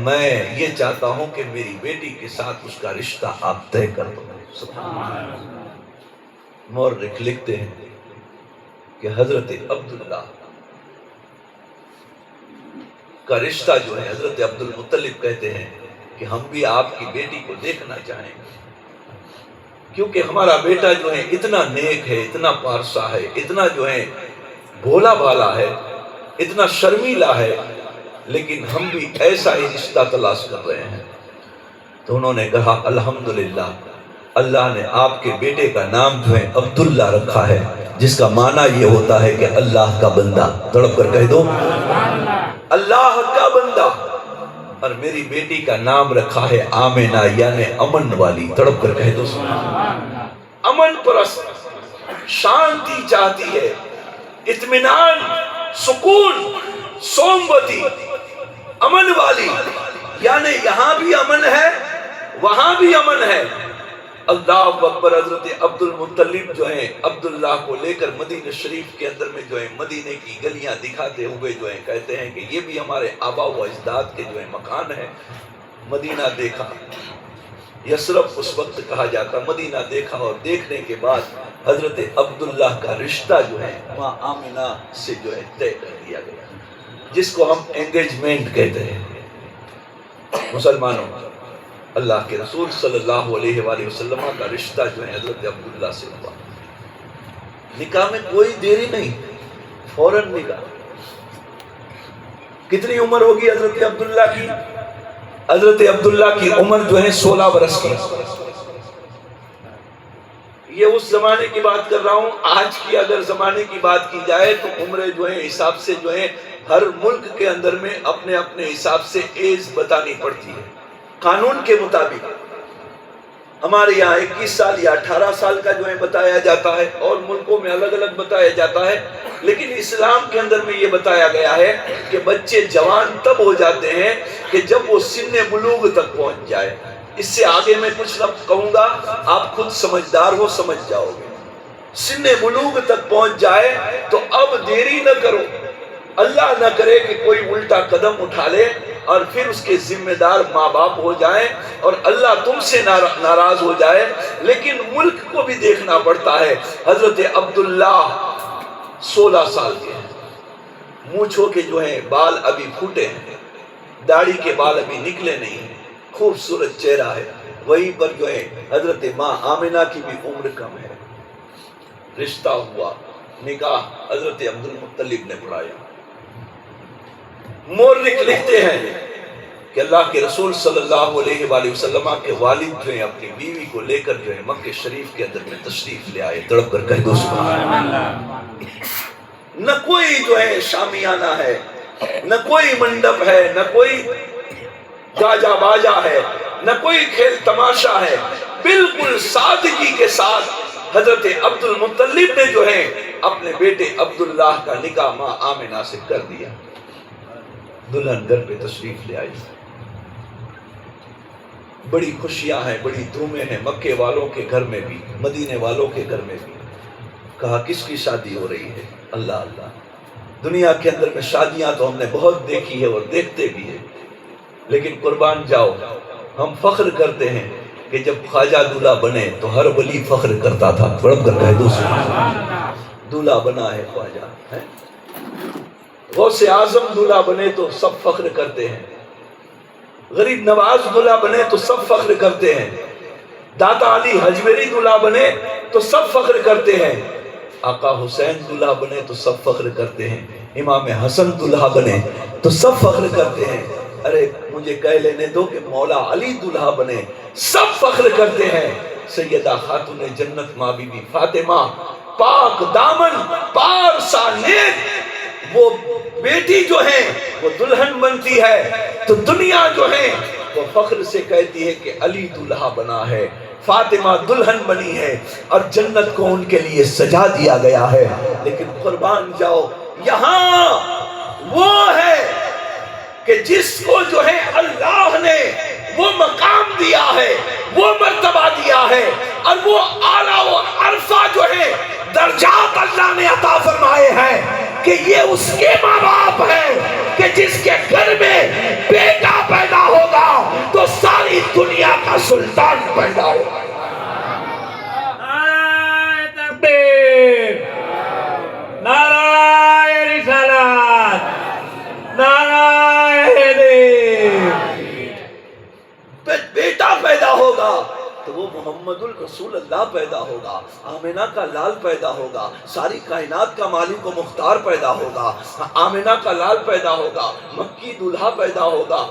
میں یہ چاہتا ہوں کہ میری بیٹی کے ساتھ اس کا رشتہ آپ طے کر دو۔ سبحان اللہ۔ مورخ لکھتے ہیں کہ حضرت عبداللہ کا رشتہ جو ہے، حضرت عبد المطلب کہتے ہیں کہ ہم بھی آپ کی بیٹی کو دیکھنا چاہیں گے، کیونکہ ہمارا بیٹا جو ہے اتنا نیک ہے، اتنا پارسا ہے، اتنا جو ہے بھولا بھالا ہے، اتنا شرمیلا ہے، لیکن ہم بھی ایسا ہی رشتہ تلاش کر رہے ہیں۔ تو انہوں نے کہا الحمدللہ، اللہ نے آپ کے بیٹے کا نام جو ہے عبداللہ رکھا ہے، جس کا معنی یہ ہوتا ہے کہ اللہ کا بندہ۔ تڑپ کر کہہ دو اللہ کا بندہ۔ اور میری بیٹی کا نام رکھا ہے آمنہ، یعنی امن والی۔ تڑپ کر کہہ دو امن پرست، شانتی چاہتی ہے، اطمینان، سکون، سوموتی، امن والی، یعنی یہاں بھی امن ہے وہاں بھی امن ہے۔ اللہ اکبر۔ حضرت عبد المطلب جو ہیں عبداللہ کو لے کر مدینہ شریف کے اندر میں جو ہے مدینے کی گلیاں دکھاتے ہوئے جو ہے کہتے ہیں کہ یہ بھی ہمارے آبا و اجداد کے جو ہے مکان ہے۔ مدینہ دیکھا، یثرب اس وقت کہا جاتا، مدینہ دیکھا، اور دیکھنے کے بعد حضرت عبداللہ کا رشتہ جو ہے ماں آمنہ سے جو ہے طے کر دیا گیا، جس کو ہم انگیجمنٹ کہتے ہیں۔ مسلمانوں، اللہ کے رسول صلی اللہ علیہ وآلہ وسلم کا رشتہ جو ہے حضرت عبداللہ سے ہوا۔ نکاح میں کوئی دیری نہیں، فوراً نکاح۔ کتنی عمر ہوگی حضرت عبداللہ کی؟ حضرت عبداللہ کی عمر جو ہے 16 برس کی۔ یہ اس زمانے کی بات کر رہا ہوں۔ آج کی اگر زمانے کی بات کی جائے تو عمریں جو ہے حساب سے جو ہے ہر ملک کے اندر میں اپنے اپنے حساب سے ایج بتانی پڑتی ہے قانون کے مطابق۔ ہمارے یہاں 21 سال یا 18 سال کا جو ہے بتایا جاتا ہے، اور ملکوں میں الگ الگ بتایا جاتا ہے، لیکن اسلام کے اندر میں یہ بتایا گیا ہے کہ بچے جوان تب ہو جاتے ہیں کہ جب وہ سن بلوغ تک پہنچ جائے۔ اس سے آگے میں کچھ نہ کہوں گا، آپ خود سمجھدار ہو، سمجھ جاؤ گے۔ سن بلوغ تک پہنچ جائے تو اب دیری نہ کرو، اللہ نہ کرے کہ کوئی الٹا قدم اٹھا لے اور پھر اس کے ذمہ دار ماں باپ ہو جائیں اور اللہ تم سے ناراض ہو جائے۔ لیکن ملک کو بھی دیکھنا پڑتا ہے۔ حضرت عبداللہ 16 سال کے ہیں، مونچھوں کے جو ہیں بال ابھی پھوٹے ہیں، داڑھی کے بال ابھی نکلے نہیں ہیں، خوبصورت چہرہ ہے. وہیں پر جو ہے حضرت ماں آمنہ کی بھی عمر کم ہے. رشتہ ہوا، نکاح حضرت عبد المطلب نے پڑھایا. مورخ لکھتے ہیں کہ اللہ کے رسول صلی اللہ علیہ وآلہ وسلم کے والد جو ہیں اپنی بیوی کو لے کر جو ہے مکہ شریف کے اندر میں تشریف لے آئے. تڑپ کر کہہ دو سبحان اللہ. نہ کوئی جو ہے شامیانہ ہے، نہ کوئی منڈپ ہے، نہ کوئی گاجا باجا ہے، نہ کوئی کھیل تماشا ہے. بالکل سادگی کے ساتھ حضرت عبد المطلب نے جو ہے اپنے بیٹے عبداللہ کا نکاح ماں آمنہ سے کر دیا. دلہن گھر پہ تشریف لے آئی. بڑی خوشیاں ہیں، بڑی دھومیں ہیں مکے والوں کے گھر میں بھی، مدینے والوں کے گھر میں بھی. کہا کس کی شادی ہو رہی ہے؟ اللہ اللہ. دنیا کے اندر میں شادیاں تو ہم نے بہت دیکھی ہے اور دیکھتے بھی ہیں، لیکن قربان جاؤ ہم فخر کرتے ہیں کہ جب خواجہ دولہا بنے تو ہر ولی فخر کرتا تھا. بڑھ کر کہہ دو دولہا بنا ہے خواجہ ہے. غوث اعظم دولہا بنے تو سب فخر کرتے ہیں، غریب نواز دولہا بنے تو سب فخر کرتے ہیں، داتا علی حجویری دولہا بنے تو سب فخر کرتے ہیں، آقا حسین دولہا بنے تو سب فخر کرتے ہیں، امام حسن دولہا بنے تو سب فخر کرتے ہیں. ارے مجھے کہہ لینے دو کہ مولا علی دولہا بنے، سب فخر کرتے ہیں. سیدہ خاتون جنت ماں بی بی فاطمہ پاک دامن پارسا نیک وہ بیٹی جو ہے وہ دلہن بنتی ہے تو دنیا جو ہے وہ فخر سے کہتی ہے کہ علی دولہا بنا ہے، فاطمہ دلہن بنی ہے اور جنت کو ان کے لیے سجا دیا گیا ہے. لیکن قربان جاؤ یہاں وہ ہے کہ جس کو جو ہے اللہ نے وہ مقام دیا ہے، وہ مرتبہ دیا ہے، اور وہ اعلیٰ و عرفہ جو ہے درجات اللہ نے عطا فرمائے ہیں کہ یہ اس کے ماں باپ ہیں کہ جس کے گھر میں بیٹا پیدا ہوگا تو ساری دنیا کا سلطان پیدا ہوگا. نعرہ تکبیر، نعرہ رسالت، نعرہ حیدر. بیٹا پیدا ہوگا تو وہ محمد الرسول اللہ پیدا ہوگا، آمنہ کا لال پیدا ہوگا، ساری کائنات کا مالک و مختار پیدا ہوگا، آمنہ کا لال پیدا ہوگا، مکی دولہا پیدا ہوگا،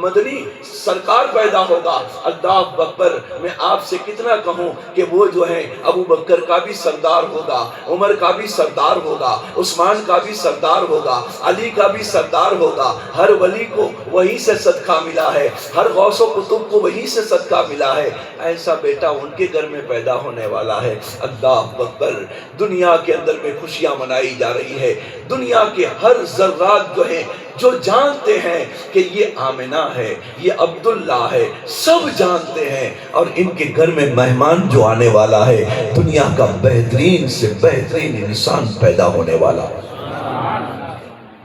مدنی سرکار پیدا ہوگا. اللہ اکبر. میں آپ سے کتنا کہوں کہ وہ جو ہے ابو بکر کا بھی سردار ہوگا، عمر کا بھی سردار ہوگا، عثمان کا بھی سردار ہوگا، علی کا بھی سردار ہوگا. ہر ولی کو وہیں سے صدقہ ملا ہے، ہر غوث و قطب کو وہیں سے صدقہ ملا ہے. ایسا بیٹا ان کے گھر میں پیدا ہونے والا ہے. اللہ اکبر. دنیا کے اندر میں خوشیاں منائی جا رہی ہے. دنیا کے ہر ذرات جو ہیں جو جانتے ہیں کہ یہ آمنہ ہے، یہ عبداللہ ہے، سب جانتے ہیں. اور ان کے گھر میں مہمان جو آنے والا ہے دنیا کا بہترین سے بہترین انسان پیدا ہونے والا ہے،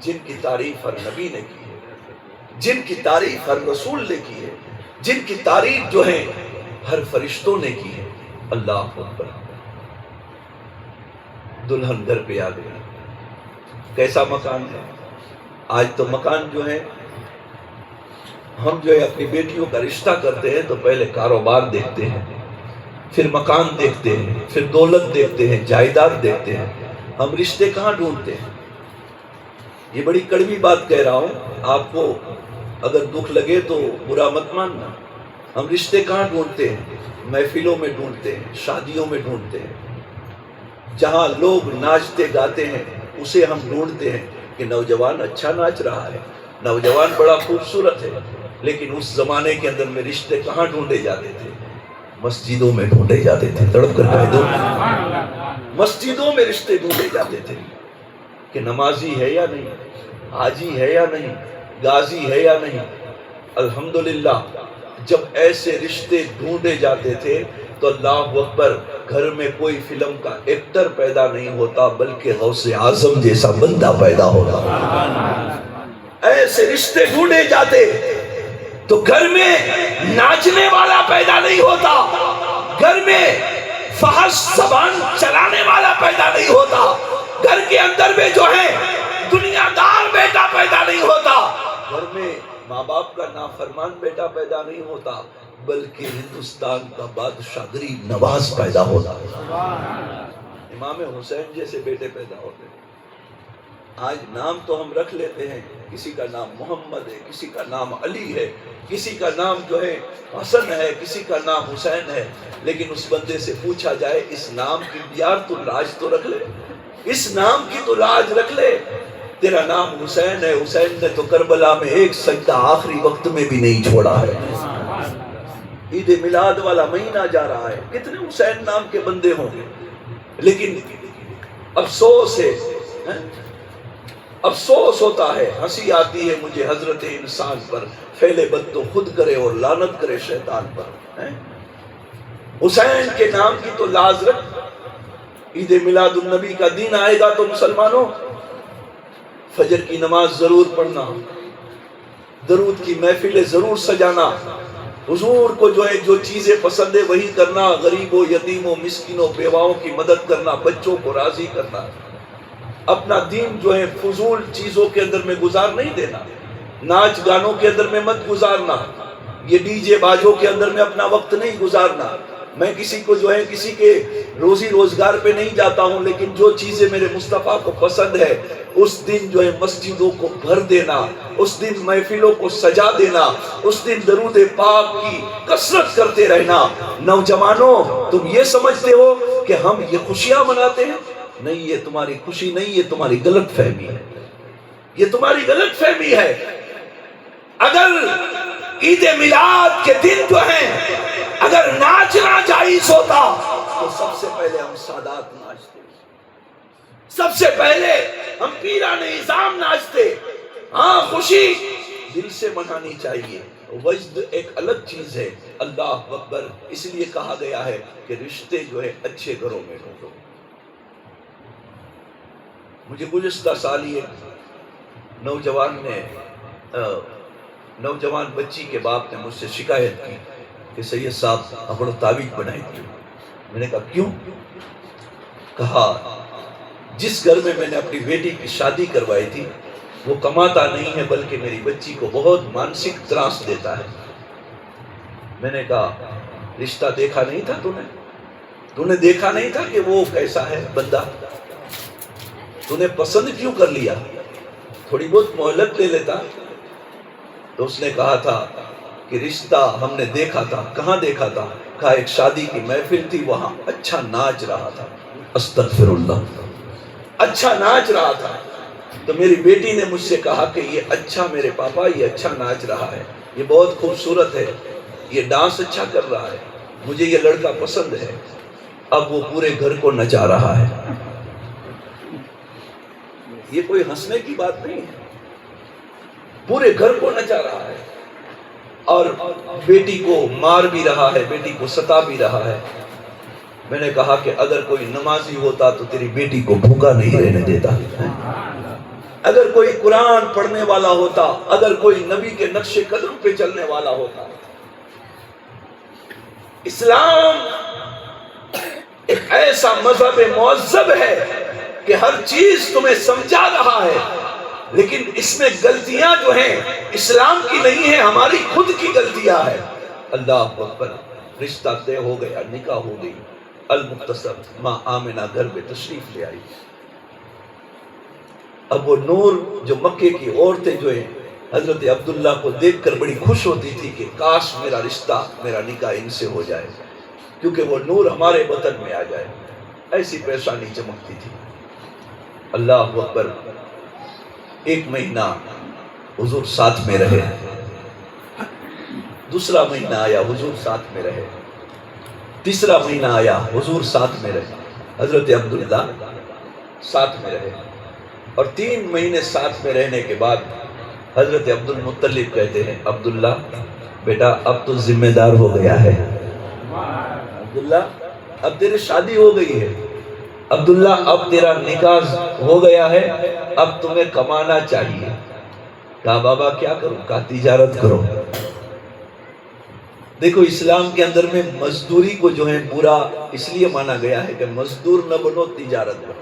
جن کی تعریف ہر نبی نے کی ہے، جن کی تعریف ہر رسول نے کی ہے، جن کی تعریف جو ہے ہر فرشتوں نے کی ہے. اللہ اکبر. دلہن گھر پہ آ گئی. کیسا مکان ہے؟ آج تو مکان جو ہے ہم جو ہے اپنی بیٹیوں کا رشتہ کرتے ہیں تو پہلے کاروبار دیکھتے ہیں، پھر مکان دیکھتے ہیں، پھر دولت دیکھتے ہیں، جائیداد دیکھتے ہیں. ہم رشتے کہاں ڈھونڈتے ہیں؟ یہ بڑی کڑوی بات کہہ رہا ہوں، آپ کو اگر دکھ لگے تو برا مت ماننا. ہم رشتے کہاں ڈھونڈتے ہیں؟ محفلوں میں ڈھونڈتے ہیں، شادیوں میں ڈھونڈتے ہیں. جہاں لوگ ناچتے گاتے ہیں اسے ہم ڈھونڈتے ہیں کہ نوجوان اچھا ناچ رہا ہے، نوجوان بڑا خوبصورت ہے. لیکن اس زمانے کے اندر میں رشتے کہاں ڈھونڈے جاتے تھے؟ مسجدوں میں ڈھونڈے جاتے تھے. تڑپ کر کہہ دو مسجدوں میں رشتے ڈھونڈے جاتے تھے کہ نمازی ہے یا نہیں، حاجی ہے یا نہیں، غازی ہے یا نہیں. الحمدللہ جب ایسے رشتے ڈھونڈے جاتے تھے تو اللہ اکبر گھر میں کوئی فلم کا ایکٹر پیدا نہیں ہوتا بلکہ غوث اعظم جیسا بندہ پیدا ہوتا. ایسے رشتے ڈھونڈے جاتے تو گھر میں ناچنے والا پیدا نہیں ہوتا، گھر میں فحش زبان چلانے والا پیدا نہیں ہوتا. گھر کے اندر میں جو ہے دنیا دار بیٹا پیدا نہیں ہوتا، گھر میں ماں باپ کا نافرمان بیٹا پیدا نہیں ہوتا، بلکہ ہندوستان کا بادشاہ غریب نواز پیدا ہوتا ہے۔ امام حسین جیسے بیٹے پیدا ہوتے ہیں۔ آج نام تو ہم رکھ لیتے ہیں، کسی کا نام محمد ہے، کسی کا نام علی ہے، کسی کا نام جو ہے حسن ہے، کسی کا نام حسین ہے، لیکن اس بندے سے پوچھا جائے اس نام کی یار تو لاج تو رکھ لے، اس نام کی تو لاج رکھ لے، تیرا نام حسین ہے، حسین نے تو کربلا میں ایک سجدہ آخری وقت میں بھی نہیں چھوڑا ہے۔ عید میلاد والا مہینہ جا رہا ہے، کتنے حسین نام کے بندے ہوں گے، لیکن افسوس ہے، افسوس ہوتا ہے، ہنسی آتی ہے مجھے حضرت انسان پر، فعل بد تو خود کرے اور لعنت کرے شیطان پر۔ حسین کے نام کی تو لاز رکھ۔ عید میلاد النبی کا دن آئے گا تو مسلمانوں فجر کی نماز ضرور پڑھنا، درود کی محفلیں ضرور سجانا، حضور کو جو ہے جو چیزیں پسند ہے وہی کرنا، غریبوں یتیموں مسکینوں بیواؤں کی مدد کرنا، بچوں کو راضی کرنا، اپنا دین جو ہے فضول چیزوں کے اندر میں گزار نہیں دینا، ناچ گانوں کے اندر میں مت گزارنا، یہ ڈی جے باجوں کے اندر میں اپنا وقت نہیں گزارنا۔ میں کسی کو جو ہے کسی کے روزی روزگار پہ نہیں جاتا ہوں، لیکن جو چیزیں میرے مصطفیٰ کو پسند ہے اس دن جو ہے مسجدوں کو بھر دینا، اس دن محفلوں کو سجا دینا، اس دن درود پاک کی کثرت کرتے رہنا۔ نوجوانوں تم یہ سمجھتے ہو کہ ہم یہ خوشیاں مناتے ہیں؟ نہیں، یہ تمہاری خوشی نہیں، یہ تمہاری غلط فہمی ہے، یہ تمہاری غلط فہمی ہے۔ اگر عید میلاد کے دن جو ہے اگر ناچنا جائز ہوتا تو سب سے پہلے ہم سادات ناچتے، سب سے پہلے ہم پیران نظام ناچتے۔ ہاں، خوشی دل سے منانی چاہیے، وجد ایک الگ چیز ہے۔ اللہ اکبر، اس لیے کہا گیا ہے کہ رشتے جو ہے اچھے گھروں میں ڈھونڈو۔ مجھے گزشتہ سال یہ نوجوان بچی کے باپ نے مجھ سے شکایت کی کہ سید صاحب اپنا تعویذ بنائی تھی۔ میں نے کہا کیوں؟ کہا جس گھر میں نے اپنی بیٹی کی شادی کروائی تھی وہ کماتا نہیں ہے، بلکہ میری بچی کو بہت مانسک تراس دیتا ہے۔ میں نے کہا رشتہ دیکھا نہیں تھا تو نے دیکھا نہیں تھا کہ وہ کیسا ہے بندہ؟ تو نے پسند کیوں کر لیا؟ تھوڑی بہت مہلت لے لیتا۔ تو اس نے کہا تھا کہ رشتہ ہم نے دیکھا تھا۔ کہاں دیکھا تھا؟ کہا ایک شادی کی محفل تھی، وہاں اچھا ناچ رہا تھا، استغفر اللہ، اچھا ناچ رہا تھا۔ تو میری بیٹی نے مجھ سے کہا کہ یہ اچھا میرے پاپا، یہ اچھا ناچ رہا ہے، یہ بہت خوبصورت ہے، یہ ڈانس اچھا کر رہا ہے، مجھے یہ لڑکا پسند ہے۔ اب وہ پورے گھر کو نچا رہا ہے۔ یہ کوئی ہنسنے کی بات نہیں ہے، پورے گھر کو نچا رہا ہے اور بیٹی کو مار بھی رہا ہے، بیٹی کو ستا بھی رہا ہے۔ میں نے کہا کہ اگر کوئی نمازی ہوتا تو تیری بیٹی کو بھوکا نہیں رہنے دیتا، اگر کوئی قرآن پڑھنے والا ہوتا، اگر کوئی نبی کے نقش قدم پہ چلنے والا ہوتا۔ اسلام ایک ایسا مذہب مہذب ہے کہ ہر چیز تمہیں سمجھا رہا ہے، لیکن اس میں غلطیاں جو ہیں اسلام کی نہیں ہیں، ہماری خود کی غلطیاں ہیں۔ اللہ اکبر، رشتہ طے ہو گیا، نکاح ہو گئی، المختصر ماں آمنہ گھر میں تشریف لے آئی۔ اب وہ نور جو مکے کی عورتیں جو ہیں حضرت عبداللہ کو دیکھ کر بڑی خوش ہوتی تھی کہ کاش میرا رشتہ، میرا نکاح ان سے ہو جائے، کیونکہ وہ نور ہمارے وطن میں آ جائے، ایسی پریشانی چمکتی تھی۔ اللہ اکبر، ایک مہینہ حضور ساتھ میں رہے، دوسرا مہینہ آیا حضور ساتھ میں رہے، تیسرا مہینہ آیا حضور ساتھ میں رہے، حضرت عبداللہ ساتھ میں رہے، اور 3 مہینے ساتھ میں رہنے کے بعد حضرت عبد المطلب کہتے ہیں عبداللہ بیٹا اب تو ذمہ دار ہو گیا ہے، عبداللہ اب تیری شادی ہو گئی ہے، عبداللہ اب تیرا نکاح ہو گیا ہے، اب تمہیں کمانا چاہیے۔ کہا بابا کیا کروں؟ کہا تجارت کرو۔ دیکھو اسلام کے اندر میں مزدوری کو جو ہے برا اس لیے مانا گیا ہے کہ مزدور نہ بنو، تجارت بنو۔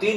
3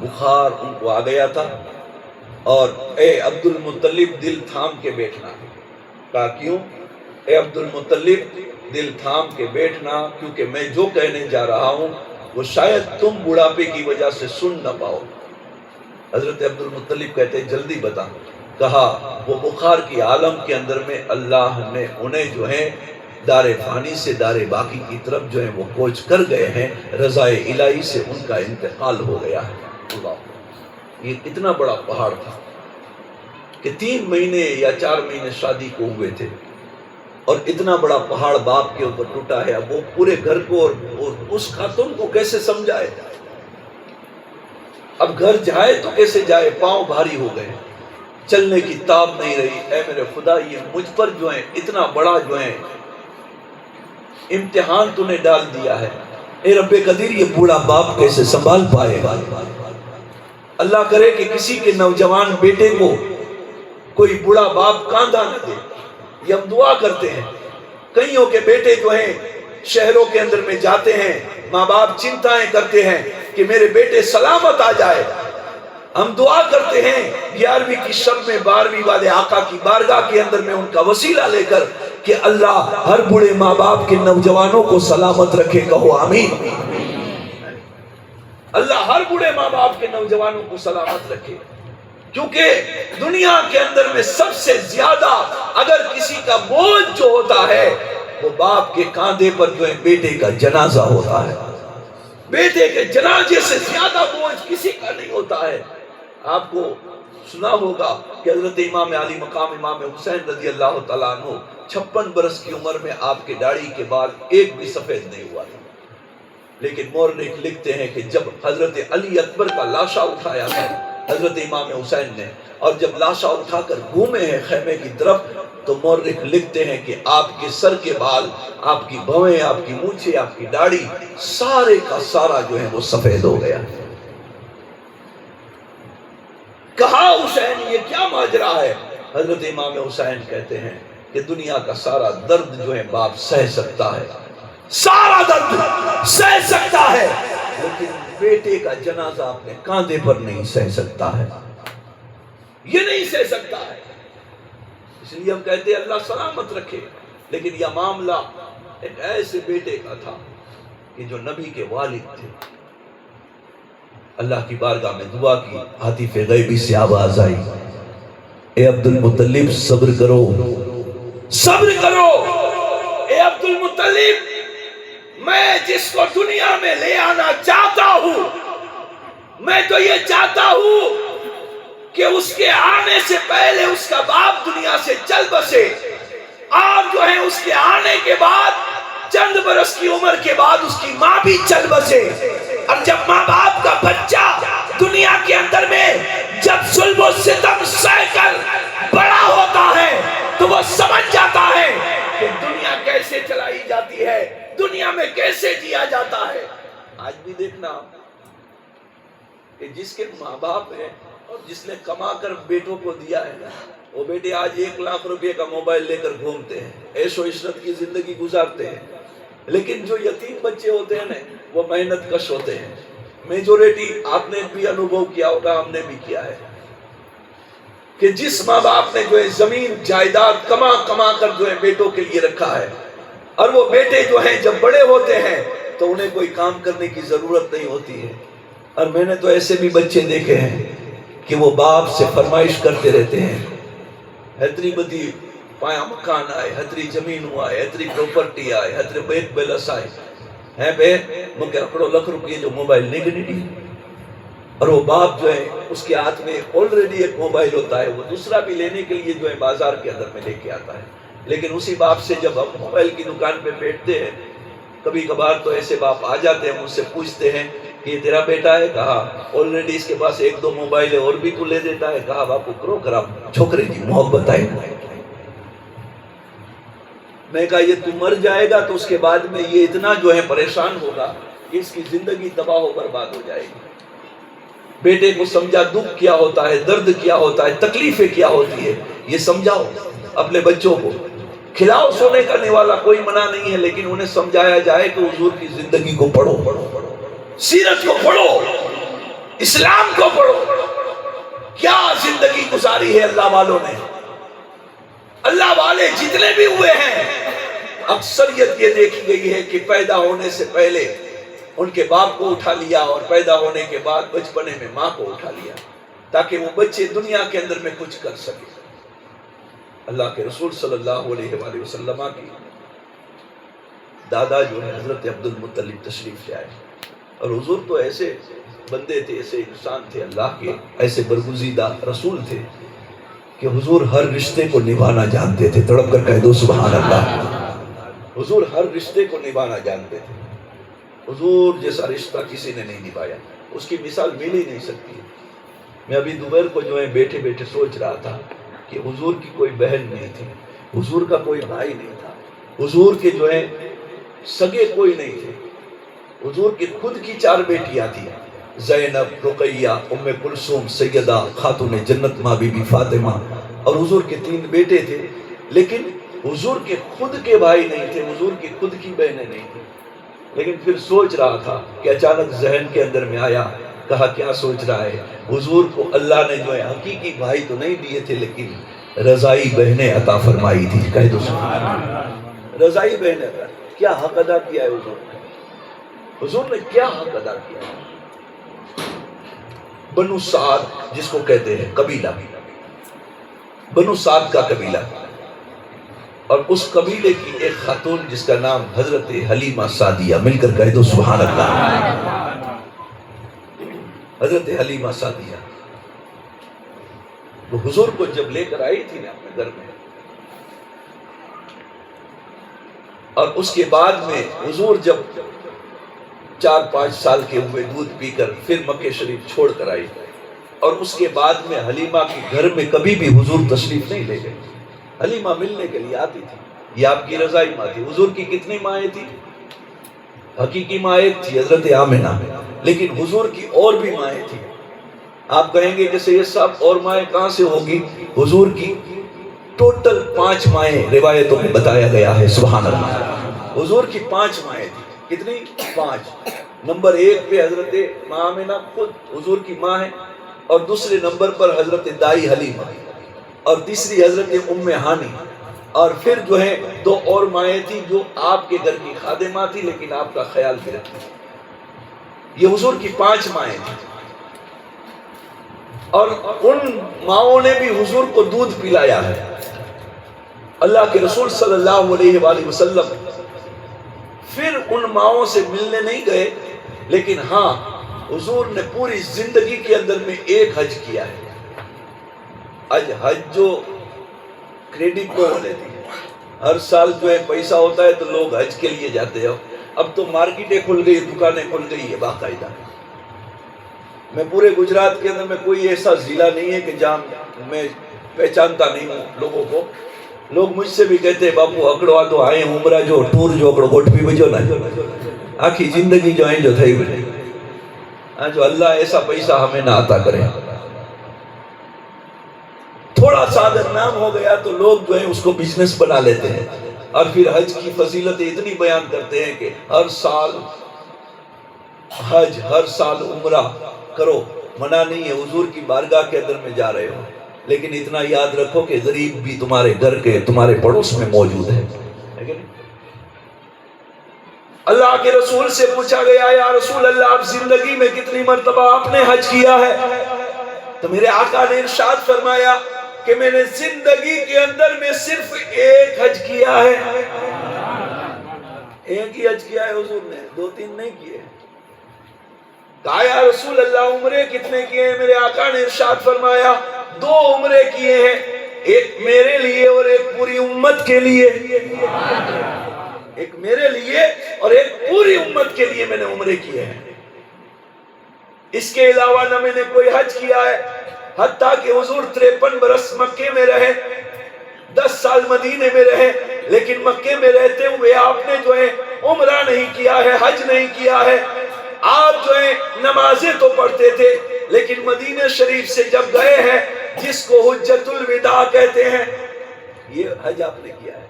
بخار ان کو آ گیا تھا، اور اے عبد المطلب دل تھام کے بیٹھنا. کہا کیوں؟ اے عبد المطلب دل تھام کے بیٹھنا، کیونکہ میں جو کہنے جا رہا ہوں وہ شاید تم بڑھاپے کی وجہ سے سن نہ پاؤ. حضرت عبد المطلب کہتے جلدی بتا. کہا وہ بخار کی عالم کے اندر میں اللہ نے انہیں جو ہے دار فانی سے دار باقی کی طرف جو ہے وہ کوچ کر گئے ہیں، رضا الہی سے ان کا انتقال ہو گیا ہے. اللہ، یہ اتنا بڑا پہاڑ تھا کہ 3 مہینے یا 4 مہینے شادی کو ہوئے تھے، اور اتنا بڑا پہاڑ باپ کے اوپر ٹوٹا ہے. اب وہ پورے گھر کو اور اس خاتون کو کیسے سمجھائے؟ اب گھر جائے تو کیسے جائے؟ پاؤں بھاری ہو گئے، چلنے کی تاب نہیں رہی. اے میرے خدا، یہ مجھ پر جو ہے اتنا بڑا جو ہے امتحان تو نے ڈال دیا ہے. اے رب قدیر، یہ بوڑھا باپ کیسے سنبھال پائے گا؟ اللہ کرے کہ کسی کے نوجوان بیٹے کو کوئی بوڑھا باپ کاندھا نہ دے. یہ ہم دعا کرتے ہیں. کئیوں کے بیٹے جو ہیں شہروں کے اندر میں جاتے ہیں، ماں باپ چنتائیں کرتے ہیں کہ میرے بیٹے سلامت آ جائے. ہم دعا کرتے ہیں 11ویں کی شب میں 12ویں والے آقا کی بارگاہ کے اندر میں ان کا وسیلہ لے کر کہ اللہ ہر بڑے ماں باپ کے نوجوانوں کو سلامت رکھے. کہو آمین. اللہ ہر بڑے ماں باپ کے نوجوانوں کو سلامت رکھے، کیونکہ دنیا کے اندر میں سب سے زیادہ اگر کسی کا بوجھ جو ہوتا ہے وہ باپ کے کاندھے پر جو ہے بیٹے کا جنازہ ہوتا ہے. بیٹے کے جنازے سے زیادہ بوجھ کسی کا نہیں ہوتا ہے. آپ کو سنا ہوگا کہ حضرت امام علی مقام امام حسین رضی اللہ تعالیٰ عنہ 56 برس کی عمر میں آپ کے داڑھی کے بال ایک بھی سفید نہیں ہوا تھا. لیکن مورخ لکھتے ہیں کہ جب حضرت علی اکبر کا لاشا اٹھایا تھا حضرت امام حسین نے، اور جب لاشا اٹھا کر گھومے ہیں خیمے کی طرف، تو مورخ لکھتے ہیں کہ آپ کے سر کے بال، آپ کی بھویں، آپ کی مونچھیں، آپ کی داڑھی، سارے کا سارا جو ہے وہ سفید ہو گیا. کہا حسین یہ کیا ماجرا ہے؟ حضرت امام حسین کہتے ہیں کہ دنیا کا سارا درد جو ہے باپ سہ سکتا ہے، سارا درد سہ سکتا ہے، لیکن بیٹے کا جنازہ اپنے کاندھے پر نہیں سہ سکتا ہے. یہ نہیں سہ سکتا ہے. اس لیے ہم کہتے ہیں اللہ سلامت رکھے. لیکن یہ معاملہ ایک ایسے بیٹے کا تھا کہ جو نبی کے والد تھے. اللہ کی بارگاہ میں دعا کی، ہاتف غیبی سے آواز آئی، اے عبد المطلب صبر کرو، صبر کرو. اے عبد المطلب، میں جس کو دنیا میں لے آنا چاہتا ہوں، میں تو یہ چاہتا ہوں کہ اس کے آنے سے پہلے اس کا باپ دنیا سے چل بسے، اور جو ہے اس کے آنے کے بعد چند برس کی عمر کے بعد اس کی ماں بھی چل بسے. اور جب ماں باپ کا بچہ دنیا کے اندر میں جب ظلم و ستم سہ کر بڑا ہوتا ہے تو وہ سمجھ جاتا ہے کہ دنیا کیسے چلائی جاتی ہے، دنیا میں کیسے جیا جاتا ہے. آج بھی دیکھنا کہ جس کے ماں باپ ہیں اور جس نے کما کر بیٹوں کو دیا ہے نا، وہ بیٹے آج 1 لاکھ روپے کا موبائل لے کر گھومتے ہیں، عیش و عشرت کی زندگی گزارتے ہیں. لیکن جو یتیم بچے ہوتے ہیں نا، وہ محنت کش ہوتے ہیں. میجورٹی آپ نے بھی انوبھو کیا ہوگا، ہم نے بھی کیا ہے، کہ جس ماں باپ نے جو ہے زمین جائیداد کما کما کر جو ہے بیٹوں کے لیے رکھا ہے، اور وہ بیٹے جو ہیں جب بڑے ہوتے ہیں تو انہیں کوئی کام کرنے کی ضرورت نہیں ہوتی ہے. اور میں نے تو ایسے بھی بچے دیکھے ہیں کہ وہ باپ سے فرمائش کرتے رہتے ہیں، ہتری بدی پایا مکان آئے، ہتری زمین آئے، ہتری پروپرٹی آئے، ہتری بیک بیلس آئے ہیں بے مکہ اکڑو لکھ روپیے جو موبائل نہیں گنی دی. اور وہ باپ جو ہے اس کے ہاتھ میں آلریڈی ایک موبائل ہوتا ہے، وہ دوسرا بھی لینے کے لیے جو ہے بازار کے اندر میں لے کے آتا ہے. لیکن اسی باپ سے جب ہم موبائل کی دکان پہ بیٹھتے ہیں، کبھی کبھار تو ایسے باپ آ جاتے ہیں، مجھ سے پوچھتے ہیں کہ یہ تیرا بیٹا ہے؟ کہا آلریڈی اس کے پاس 1-2 موبائل ہے اور بھی تو لے دیتا ہے. کہا باپو کرو کرام چھوکرے کی محبت آئے. میں کہا یہ تو مر جائے گا تو اس کے بعد میں یہ اتنا جو ہے پریشان ہوگا کہ اس کی زندگی تباہ و برباد ہو جائے گی. بیٹے کو سمجھا دکھ کیا ہوتا ہے، درد کیا ہوتا ہے، تکلیفیں کیا ہوتی ہے، یہ سمجھاؤ اپنے بچوں کو. کھلاؤ سونے کرنے والا کوئی منع نہیں ہے، لیکن انہیں سمجھایا جائے کہ حضور کی زندگی کو پڑھو، سیرت کو پڑھو، اسلام کو پڑھو. کیا زندگی گزاری ہے اللہ والوں نے. اللہ والے جتنے بھی ہوئے ہیں اکثریت یہ دیکھی گئی ہے کہ پیدا ہونے سے پہلے ان کے باپ کو اٹھا لیا اور پیدا ہونے کے بعد بچپنے میں ماں کو اٹھا لیا تاکہ وہ بچے دنیا کے اندر میں کچھ کر سکے. اللہ کے رسول صلی اللہ علیہ وآلہ وسلم کی دادا جو ہے حضرت عبد المطلب تشریف لے آئے اور حضور تو ایسے بندے تھے, ایسے انسان تھے اللہ کے, ایسے برگزیدہ رسول تھے کہ حضور ہر رشتے کو نبھانا جانتے تھے. تڑپ کر کہہ دو سبحان اللہ. حضور ہر رشتے کو نبھانا جانتے تھے. حضور جیسا رشتہ کسی نے نہیں نبھایا, اس کی مثال مل ہی نہیں سکتی. میں ابھی دوپہر کو جو ہے بیٹھے بیٹھے سوچ رہا تھا کہ حضور کی کوئی بہن نہیں تھی, حضور کا کوئی بھائی نہیں تھا, حضور کے جو ہے سگے کوئی نہیں تھے. حضور کی خود کی 4 بیٹیاں تھیں, زینب, رقیہ, ام کلثوم, سیدہ خاتون جنت ماں بی بی فاطمہ, اور حضور کے 3 بیٹے تھے. لیکن حضور کے خود کے بھائی نہیں تھے, حضور کی خود کی بہنیں نہیں تھیں. لیکن پھر سوچ رہا تھا کہ اچانک ذہن کے اندر میں آیا, کہا کیا سوچ رہا ہے, حضور کو اللہ نے جو ہے حقیقی بھائی تو نہیں دیے تھے لیکن رضائی بہنیں عطا فرمائی تھی. کہہ دو سبحان اللہ. رضائی بہنیں, کیا حق ادا کیا ہے حضور نے. حضور نے کیا حق ادا کیا. بنو سعد جس کو کہتے ہیں قبیلہ, بنو سعد کا قبیلہ, اور اس قبیلے کی ایک خاتون جس کا نام حضرت حلیمہ سعدیہ, مل کر کہہ دو سبحان اللہ. حضرت حلیمہ سعدیہ وہ حضور کو جب لے کر آئی تھی نا اپنے گھر میں, اور اس کے بعد میں حضور جب 4-5 سال کے ہوئے دودھ پی کر پھر مکہ شریف چھوڑ کر آئی, اور اس کے بعد میں حلیمہ کے گھر میں کبھی بھی حضور تشریف نہیں لے گئے. حلیمہ ملنے کے لیے آتی تھی, یہ آپ کی رضائی ماں تھی. حضور کی کتنی مائیں تھی؟ حقیقی ماں ایک تھی حضرت آمنہ, لیکن حضور کی اور بھی مائیں تھی. آپ کہیں گے کہ یہ سب اور مائیں کہاں سے ہوگی؟ حضور کی ٹوٹل 5 مائیں روایتوں میں بتایا گیا ہے. سبحان اللہ. حضور کی 5 مائیں تھی. کتنی؟ 5. نمبر 1 پہ حضرت ماں آمنہ خود حضور کی ماں ہے, اور دوسرے نمبر پر حضرت دائی حلیمہ, اور تیسری حضرت ام ہانی, اور پھر جو ہے 2 اور مائیں تھی جو آپ کے گھر کی خادمہ تھی لیکن آپ کا خیال بھی رکھتی. یہ حضور کی 5 مائیں تھی, اور ان ماؤں نے بھی حضور کو دودھ پلایا ہے. اللہ کے رسول صلی اللہ علیہ وآلہ وسلم پھر ان ماؤں سے ملنے نہیں گئے, لیکن ہاں حضور نے پوری زندگی کے اندر میں ایک حج کیا ہے. حج جو کریڈٹ پہ ہونے تھی, ہر سال جو ہے پیسہ ہوتا ہے تو لوگ حج کے لیے جاتے ہیں. اب تو مارکیٹیں کھل گئی, دکانیں کھل گئی ہے باقاعدہ. میں پورے گجرات کے اندر میں کوئی ایسا ضلع نہیں ہے کہ جہاں میں پہچانتا نہیں ہوں لوگوں کو. لوگ مجھ سے بھی کہتے ہیں باپو اکڑوا تو آئے عمرہ جو ٹور جو اکڑو گوٹ بھی بجو نا, آخی زندگی جو ہے جو تھئی بجے, جو اللہ ایسا پیسہ ہمیں نہ عطا کرے. تھوڑا سا اگر نام ہو گیا تو لوگ جو ہے اس کو بزنس بنا لیتے ہیں, اور پھر حج کی فضیلتیں اتنی بیان کرتے ہیں کہ ہر سال حج, ہر سال عمرہ کرو. منع نہیں ہے, حضور کی بارگاہ کے اندر میں جا رہے ہو, لیکن اتنا یاد رکھو کہ غریب بھی تمہارے گھر کے تمہارے پڑوس میں موجود ہے. اللہ کے رسول سے پوچھا گیا یا رسول اللہ آپ زندگی میں کتنی مرتبہ آپ نے حج کیا ہے؟ تو میرے آقا نے ارشاد فرمایا کہ میں نے زندگی کے اندر میں صرف ایک حج کیا ہے. ایک ہی حج کیا ہے حضور نے, 2-3 نہیں کیے. کہا یا رسول اللہ عمرے کتنے کیے ہیں؟ میرے آقا نے ارشاد فرمایا 2 عمرے کیے ہیں, ایک میرے لیے اور ایک پوری امت کے لیے. ایک میرے لیے اور ایک پوری امت کے لیے میں نے عمرے کیے ہیں. اس کے علاوہ نہ میں نے کوئی حج کیا ہے. حتیٰ کہ حضور 53 برس مکے میں رہے, 10 سال مدینے میں رہے, لیکن مکے میں رہتے ہوئے آپ نے جو ہے عمرہ نہیں کیا ہے, حج نہیں کیا ہے. آپ جو ہے نمازیں تو پڑھتے تھے, لیکن مدینہ شریف سے جب گئے ہیں جس کو حجت الوداع کہتے ہیں, یہ حج آپ نے کیا ہے.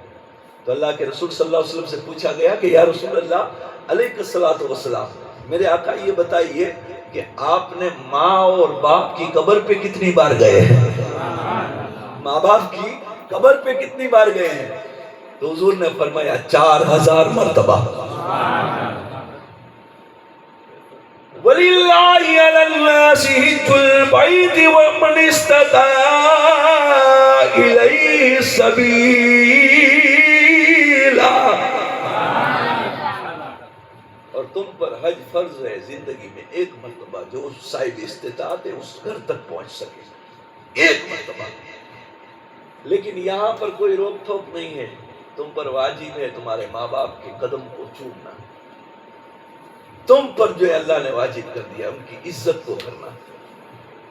تو اللہ کے رسول صلی اللہ علیہ وسلم سے پوچھا گیا کہ یا رسول اللہ علیہ الصلوۃ والسلام, میرے آقا یہ بتائیے کہ آپ نے ماں اور باپ کی قبر پہ کتنی بار گئے ہیں؟ ماں باپ کی قبر پہ کتنی بار گئے ہیں؟ تو حضور نے فرمایا 4000 مرتبہ. وَلِلَّهِ عَلَى النَّاسِ حِجُّ الْبَيْتِ وَمَنِ اسْتَطَاعَ إِلَيْهِ سَبِيلًا. اور تم پر حج فرض ہے زندگی میں ایک مرتبہ، جو صاحب استطاعت ہے اس گھر تک پہنچ سکے، ایک مرتبہ. لیکن یہاں پر کوئی روک ٹوک نہیں ہے، تم پر واجب ہے تمہارے ماں باپ کے قدم کو چومنا، تم پر جو ہے اللہ نے واجب کر دیا ان کی عزت کو کرنا.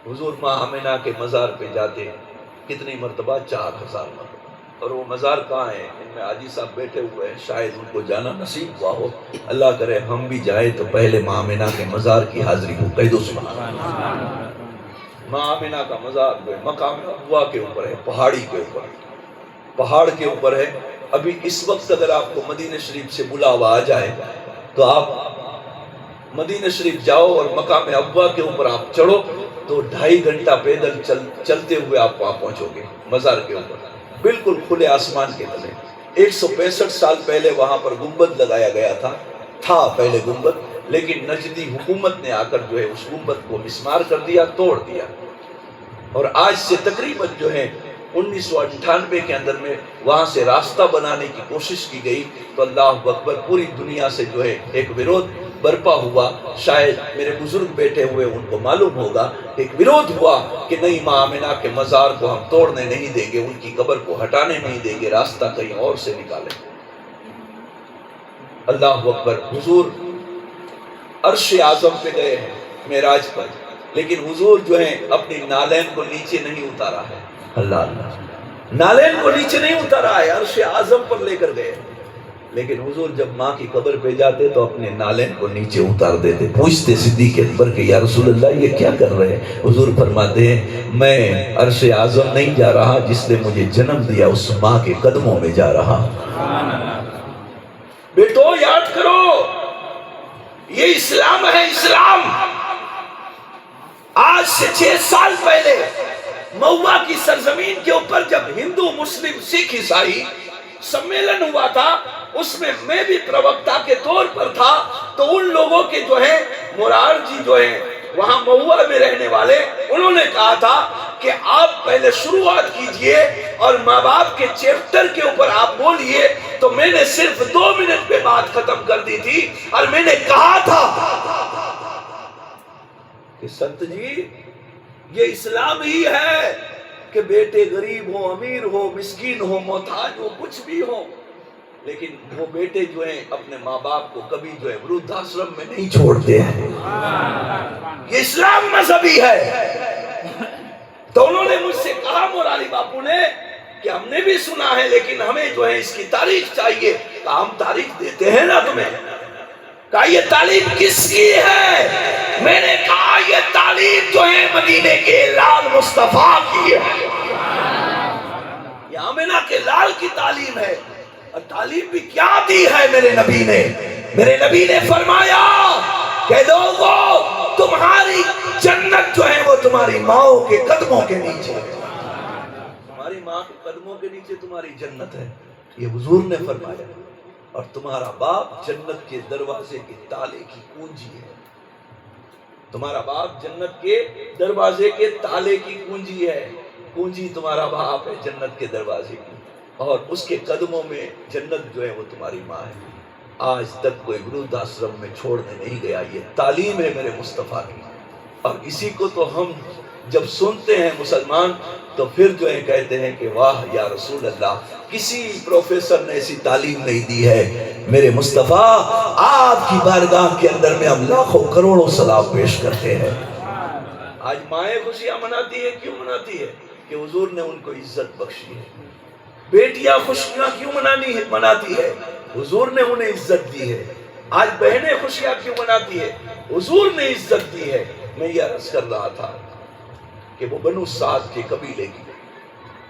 حضور ماں آمنہ کے مزار پہ جاتے ہیں کتنی مرتبہ؟ 4000 مرتبہ. اور وہ مزار کہاں ہے؟ ان میں حاجی صاحب بیٹھے ہوئے ہیں، شاید ان کو جانا نصیب ہوا ہو. اللہ کرے ہم بھی جائیں تو پہلے ماں آمنہ کے مزار کی حاضری ہو. کہہ دو سبحان اللہ. ماں آمنہ کا مزار جو ہے مقام ابوا کے اوپر ہے، پہاڑی کے اوپر، پہاڑ کے اوپر ہے. ابھی اس وقت اگر آپ کو مدینہ شریف سے بلاوا آ جائے تو آپ مدینہ شریف جاؤ اور مقام ابوا کے اوپر آپ چڑھو تو 2.5 گھنٹہ پیدل چلتے ہوئے آپ وہاں پہنچو گے. مزار کے اوپر بالکل کھلے آسمان کے تلے. 165 سال پہلے وہاں پر گنبد لگایا گیا تھا پہلے گنبد، لیکن نجدی حکومت نے آ کر جو ہے اس گنبد کو مسمار کر دیا، توڑ دیا. اور آج سے تقریباً جو ہے 1998 کے اندر میں وہاں سے راستہ بنانے کی کوشش کی گئی تو اللہ اکبر پوری دنیا سے جو ہے ایک ویرودھ برپا ہوا. شاید میرے بزرگ بیٹھے ہوئے ان کو معلوم ہوگا، ایک ویرودھ ہوا کہ نہیں، ماں آمنہ کے مزار کو ہم توڑنے نہیں دیں گے، ان کی قبر کو ہٹانے نہیں دیں گے، راستہ کہیں اور سے نکالیں. اللہ اکبر. حضور عرش اعظم پہ گئے ہیں معراج پر، لیکن حضور جو ہیں اپنی نالین کو نیچے نہیں اتارا ہے. اللہ اللہ، نالین کو نیچے نہیں اتارا ہے، عرش اعظم پر لے کر گئے. لیکن حضور جب ماں کی قبر پہ جاتے تو اپنے نالین کو نیچے اتار دیتے. پوچھتے صدیق اکبر کہ یا رسول اللہ یہ کیا کر رہے ہیں؟ حضور فرماتے ہیں میں عرش اعظم نہیں جا رہا، جس نے مجھے جنم دیا اس ماں کے قدموں میں جا رہا. بیٹو یاد کرو، یہ اسلام ہے. اسلام آج سے 6 سال پہلے مہوا کی سرزمین کے اوپر جب ہندو مسلم سکھ عیسائی سمیلن ہوا تھا، اس میں میں بھی پروکتا کے طور پر تھا. تو ان لوگوں کے جو ہے مرار جی جو ہیں وہاں مہوا میں رہنے والے، انہوں نے کہا تھا کہ آپ پہلے شروعات کیجئے اور ماں باپ کے چیپٹر کے اوپر آپ بولیے. تو میں نے صرف 2 منٹ پہ بات ختم کر دی تھی اور میں نے کہا تھا کہ سنت جی یہ اسلام ہی ہے کہ بیٹے غریب ہو، امیر ہو، مسکین ہو، محتاج ہو، کچھ بھی ہو، لیکن وہ بیٹے جو ہیں اپنے ماں باپ کو کبھی جو ہے ورودھاشرم میں نہیں چھوڑتے ہیں. یہ اسلام مذہبی ہے. تو انہوں نے مجھ سے کہا مورالی باپو نے کہ ہم نے بھی سنا ہے لیکن ہمیں جو ہے اس کی تاریخ چاہیے. کہا ہم تاریخ دیتے ہیں نا تمہیں. کہا یہ تعلیم کس کی ہے؟ میں نے کہا یہ تعلیم جو ہے مدینے کے لال مصطفیٰ کی ہے. یہ آمنہ کے لال کی تعلیم ہے. اور تعلیم بھی کیا دی ہے میرے نبی نے؟ میرے نبی نے فرمایا کہ لوگوں تمہاری جنت جو ہے وہ تمہاری ماؤں کے قدموں کے نیچے ہے. تمہاری ماں کے قدموں کے نیچے تمہاری جنت ہے، یہ حضور نے فرمایا. اور تمہارا باپ جنت کے دروازے کے تالے کی کنجی ہے. تمہارا باپ جنت کے دروازے کے تالے کی کنجی ہے. کنجی تمہارا باپ ہے جنت کے دروازے کی، اور اس کے قدموں میں جنت جو ہے وہ تمہاری ماں ہے. آج تک کوئی ورودھاشرم میں چھوڑنے نہیں گیا. یہ تعلیم ہے میرے مصطفیٰ کی. اور اسی کو تو ہم جب سنتے ہیں مسلمان تو پھر جو ہے کہتے ہیں کہ واہ یا رسول اللہ، کسی پروفیسر نے ایسی تعلیم نہیں دی ہے. میرے مصطفیٰ آپ کی بارگاہ کے اندر میں ہم لاکھوں کروڑوں سلام پیش کرتے ہیں. آج مائیں خوشیاں مناتی ہے، کیوں مناتی ہے؟ کہ حضور نے ان کو عزت بخشی ہے. بیٹیاں خوشیاں کیوں مناتی ہے؟ حضور نے انہیں عزت دی ہے. آج بہنیں خوشیاں کیوں مناتی ہے؟ حضور نے عزت دی ہے. میں یہ عرض کر رہا تھا کہ وہ بنو سعد کے قبیلے کی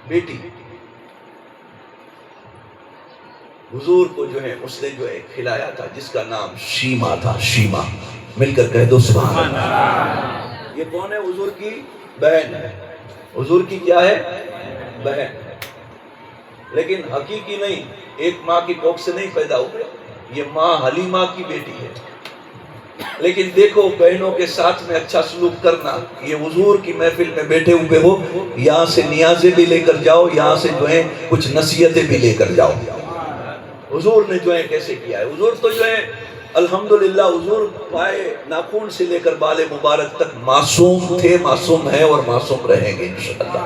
بیٹی حضور کو جو ہے اس نے جو ہے کھلایا تھا، جس کا نام شیما تھا. شیما مل کر کہہ دو سبحان اللہ۔ یہ کون ہے؟ حضور کی بہن ہے۔ حضور کی کیا ہے؟ بہن۔ لیکن حقیقی نہیں، ایک ماں کی کوکھ سے نہیں پیدا ہوئے، یہ ماں حلیمہ کی بیٹی ہے۔ لیکن دیکھو بہنوں کے ساتھ میں اچھا سلوک کرنا، یہ حضور کی محفل میں بیٹھے ہوئے ہو، یہاں سے نیازیں بھی لے کر جاؤ، یہاں سے جو ہے کچھ نصیحتیں بھی لے کر جاؤ۔ حضور نے جو ہے کیسے کیا ہے، حضور تو جو ہے الحمدللہ حضور پائے ناخون سے لے کر بال مبارک تک معصوم تھے، معصوم ہیں اور معصوم رہیں گے انشاءاللہ۔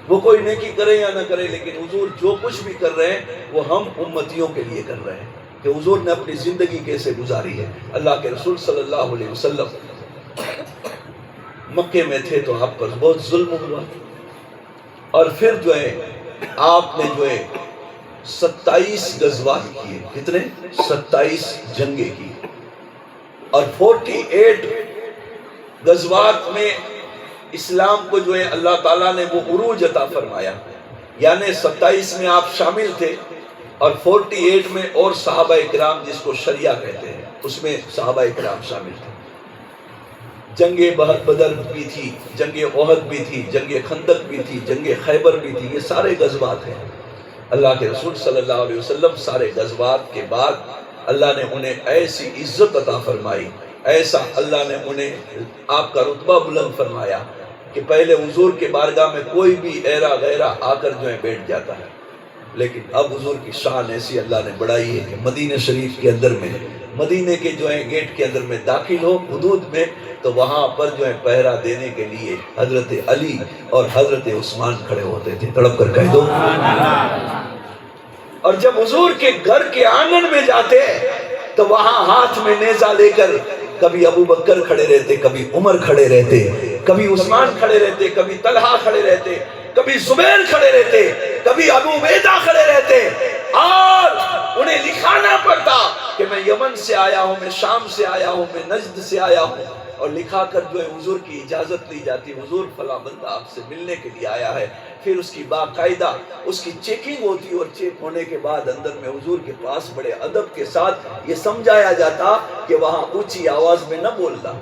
وہ کوئی نیکی کرے یا نہ کرے، لیکن حضور جو کچھ بھی کر رہے ہیں وہ ہم امتیوں کے لیے کر رہے ہیں کہ حضور نے اپنی زندگی کیسے گزاری ہے۔ اللہ کے رسول صلی اللہ علیہ وسلم مکے میں تھے تو آپ پر بہت ظلم ہوا، اور پھر جو ہے آپ نے جو ہے 27 غزوات کیے۔ کتنے؟ 27 جنگیں کی، اور 48 غزوات میں اسلام کو جو ہے اللہ تعالیٰ نے وہ عروج عطا فرمایا، یعنی 27 میں آپ شامل تھے اور 48 میں اور صحابہ اکرام جس کو شریعہ کہتے ہیں اس میں صحابہ اکرام شامل تھے۔ جنگ بدر بھی تھی، جنگ احد بھی تھی، جنگ خندق بھی تھی، جنگ خیبر بھی تھی، یہ سارے غزوات ہیں۔ اللہ کے رسول صلی اللہ علیہ وسلم سارے غزوات کے بعد اللہ نے انہیں ایسی عزت عطا فرمائی، ایسا اللہ نے انہیں آپ کا رتبہ بلند فرمایا کہ پہلے حضور کے بارگاہ میں کوئی بھی ایرا غیرہ آ کر جو ہے بیٹھ جاتا ہے، لیکن اب حضور کی شان ایسی اللہ نے بڑھائی ہے کہ مدینہ شریف کے اندر میں، مدینے کے جو ہے گیٹ کے اندر میں داخل ہو حدود میں، تو وہاں پر جو ہے پہرا دینے کے لیے حضرت علی اور حضرت عثمان کھڑے ہوتے تھے۔ تڑپ کر کہہ دو۔ اور جب حضور کے گھر کے آنگن میں جاتے تو وہاں ہاتھ میں نیزہ لے کر کبھی ابو بکر کھڑے رہتے، کبھی عمر کھڑے رہتے، کبھی عثمان کھڑے رہتے، کبھی طلحہ کھڑے رہتے، کبھی زبیر کھڑے رہتے، کبھی ابو عبیدہ کھڑے رہتے، اور انہیں لکھانا پڑتا کہ میں یمن سے آیا ہوں، میں شام سے آیا ہوں، میں نجد سے آیا ہوں، اور لکھا کر جو ہے حضور کی اجازت لی جاتی، حضور فلاں بندہ آپ سے ملنے کے لیے آیا ہے۔ پھر اس کی باقاعدہ اس کی چیکنگ ہوتی، اور چیک ہونے کے بعد اندر میں حضور کے پاس بڑے ادب کے ساتھ یہ سمجھایا جاتا کہ وہاں اونچی آواز میں نہ بولنا۔